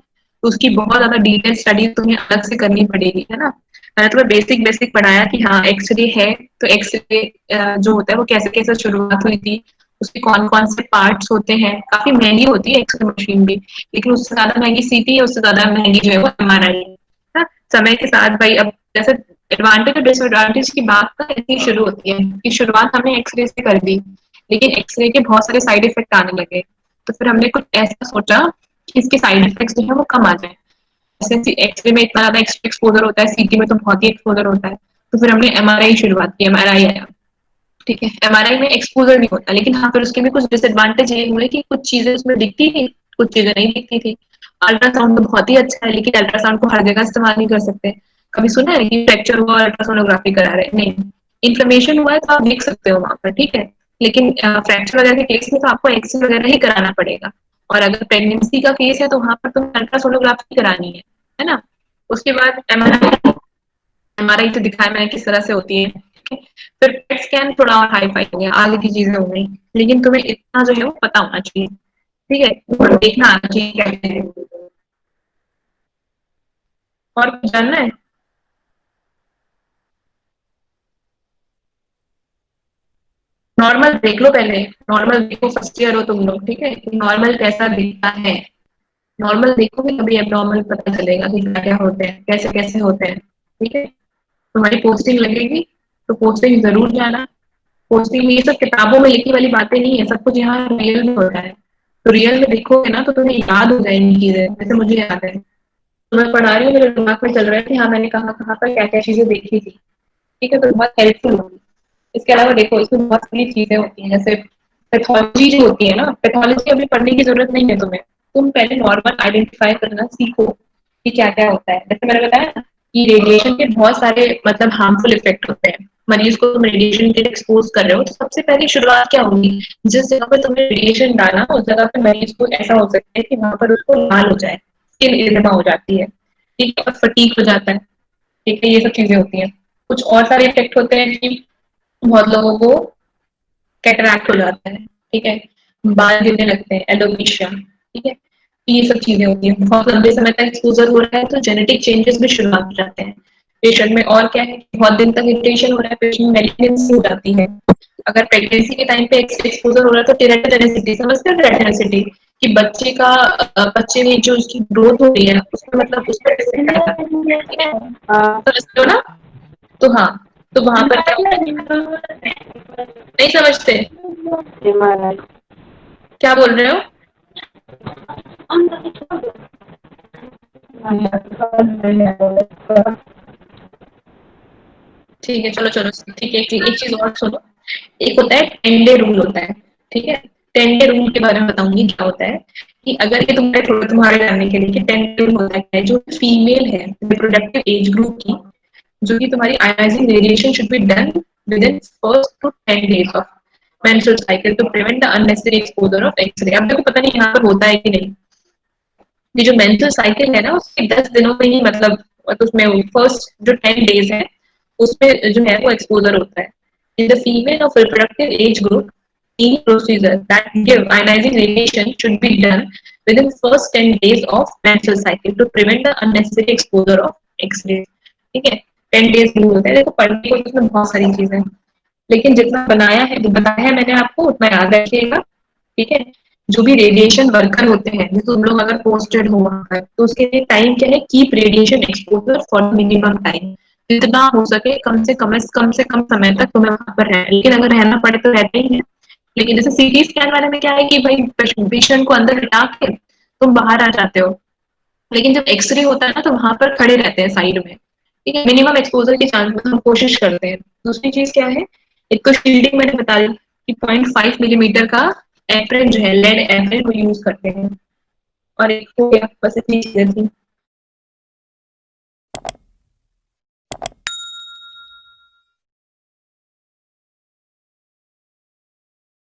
तो उसकी बहुत ज्यादा डिटेल स्टडी तुम्हें अलग से करनी पड़ेगी, है ना। मैंने तुम्हें बेसिक बेसिक पढ़ाया कि हाँ एक्सरे है, तो एक्सरे जो होता है वो कैसे कैसे शुरुआत हुई थी, उसके कौन कौन से पार्ट्स होते हैं। काफी महंगी होती है एक्सरे मशीन भी, लेकिन उससे ज्यादा महंगी सीटी है, उससे ज्यादा महंगी जो है वो एमआरआई है। समय के साथ भाई, अब जैसे एडवांटेज और डिसएडवांटेज की बात तो ऐसी शुरू होती है कि शुरुआत हमने एक्सरे से कर दी, लेकिन एक्सरे के बहुत सारे साइड इफेक्ट आने लगे। तो फिर हमने कुछ ऐसा सोचा कि इसके साइड इफेक्ट्स जो है वो कम आ जाए। जैसे एक्सरे में इतना ज्यादा एक्सपोजर होता है, सीटी में तो बहुत ही एक्सपोजर होता है। तो फिर हमने एमआरआई शुरुआत की, एमआरआई आया, ठीक है। एमआरआई में एक्सपोजर नहीं होता, लेकिन हाँ फिर उसके भी कुछ डिसएडवांटेज ये हुए कि कुछ चीजें उसमें दिखती थी, कुछ चीजें नहीं दिखती थी। अल्ट्रासाउंड तो बहुत ही अच्छा है, लेकिन अल्ट्रासाउंड को हर जगह इस्तेमाल नहीं कर सकते। कभी सुना है कि फ्रैक्चर हुआ अल्ट्रासोनोग्राफी करा रहे? नहीं। इन्फ्लेमेशन हुआ है तो आप देख सकते हो वहां पर, ठीक है। लेकिन फ्रैक्चर वगैरह के केस में तो आपको एक्सरे वगैरह ही कराना पड़ेगा। और अगर प्रेगनेंसी का केस है तो वहां पर तुम्हें अल्ट्रासोनोग्राफी करानी है ना। उसके बाद एमआरआई, एमआरआई तो दिखाया मैंने किस तरह से होती है, ठीक है। फिर पेट स्कैन थोड़ा और हाई फाई हो गया, आगे की चीजें हो गई, लेकिन तुम्हें इतना जो है वो पता होना चाहिए, ठीक है। देखना आना चाहिए क्या है। और कुछ जानना है? नॉर्मल देख लो पहले, नॉर्मल देखो, फर्स्ट ईयर हो तुम लोग, ठीक है? नॉर्मल कैसा दिखता है, नॉर्मल देखोगे तभी एबनॉर्मल पता चलेगा कि क्या क्या होते हैं, कैसे कैसे होते हैं, ठीक है? तुम्हारी पोस्टिंग लगेगी तो पोस्टिंग जरूर जाना। पोस्टिंग में ये सब किताबों में लिखी वाली बातें नहीं है, सब कुछ यहाँ रियल में होता है। तो रियल में देखोगे ना तो तुम्हें याद हो जाएंगी चीजें, जैसे मुझे याद है। तो मैं पढ़ा रही हूँ, मेरे दिमाग में चल रहा है कि हाँ मैंने कहाँ कहाँ पर क्या क्या चीजें देखी थी, ठीक है? तो बहुत हेल्पफुल होगी। इसके अलावा देखो इसमें बहुत सारी चीजें होती हैं, जैसे पैथोलॉजी जो होती है ना, पैथोलॉजी अभी पढ़ने की जरूरत नहीं है तुम्हें। तुम पहले नॉर्मल आइडेंटिफाई करना सीखो कि क्या क्या होता है। जैसे मैंने बताया ना कि रेडिएशन के बहुत सारे मतलब हार्मफुल इफेक्ट होते हैं। मरीज को तुम रेडिएशन के लिए एक्सपोज कर रहे हो तो सबसे पहली शुरुआत क्या होगी, जिस जगह पर तुमने रेडिएशन डाला उस जगह पर मरीज को ऐसा हो सकता है कि वहां पर उसको लाल हो जाए, स्किन इरिटेबल हो जाती है, ठीक है? और फटीग हो जाता है, ठीक है? ये सब चीजें होती हैं। कुछ और सारे इफेक्ट होते हैं कि बहुत लोगों को कैटरैक्ट हो जाता है, ठीक है? बाल गिरने लगते हैं, एलोपेशिया, ठीक है? तो ये सब चीजें होती हैं। बहुत लंबे समय तक एक्सपोजर हो रहा है तो जेनेटिक चेंजेस भी शुरुआत हो जाते हैं पेशेंट में। और क्या है कि बहुत दिन तक इरिटेशन हो रहा है, पेशेंट में मेलिग्नेंसी हो जाती है। अगर प्रेगनेंसी के टाइम पे एक्सपोजर हो रहा है तो टेराटोजेनिसिटी, समझते हो टेराटोजेनिसिटी? कि बच्चे का बच्चे में जो उसकी ग्रोथ हो रही है उसमें मतलब उस पर डिपेंड करता है, ठीक है? समझते हो ना? तो हाँ, तो वहां पर क्या होता है, नहीं समझते? क्या बोल रहे हो? ठीक है, चलो चलो, ठीक है, एक चीज और सुनो। एक होता है 10 डे रूल होता है, ठीक है? 10 डे रूल के बारे में बताऊंगी क्या होता है। कि अगर ये तुम्हारे थोड़ा तुम्हारे जानने के लिए कि 10 डे रूल होता है, जो फीमेल है रिप्रोडक्टिव एज ग्रुप की, जो कि तुम्हारी ionising radiation should be done within first two 10 days of menstrual cycle to prevent the unnecessary exposure of X-ray। अब देखो पता नहीं यहाँ पर होता है कि नहीं, ये जो मेंस्ट्रुअल साइकिल है ना उसके 10 दिनों में ही मतलब उसमें फर्स्ट जो 10 days है उसमें जो है वो एक्सपोजर होता है। In the female of reproductive age group any procedure that give ionizing radiation should be done within first 10 days of menstrual cycle to prevent the unnecessary exposure of X-rays, ठीक है? 10 days rule होता है। देखो पढ़ने को इसमें बहुत सारी चीजें हैं, लेकिन जितना बनाया है जो बताया है मैंने आपको उतना याद रखिएगा, ठीक है? जो भी रेडिएशन वर्कर होते हैं, जैसे तुम लोग अगर पोस्टेड हो वहां पर तो उसके लिए टाइम क्या है, keep radiation exposure for minimum time. जितना हो सके कम से कम समय तक तुम्हें वहां पर रहना, लेकिन अगर रहना पड़े तो रहते ही है। लेकिन जैसे सीटी स्कैन वाले में क्या है कि भाई पेशेंट को अंदर लिटा के तुम बाहर आ जाते हो, लेकिन जब एक्सरे होता है ना तो वहां पर खड़े रहते हैं साइड में, ठीक है? मिनिमम एक्सपोजर के चांस हम कोशिश करते हैं। दूसरी चीज क्या है, एक तो शील्डिंग मैंने बता दी कि 0.5 मिलीमीटर का एप्रन जो है, लेड एप्रन वो यूज करते हैं। और एक हो गया, बस इतनी चीजें थी।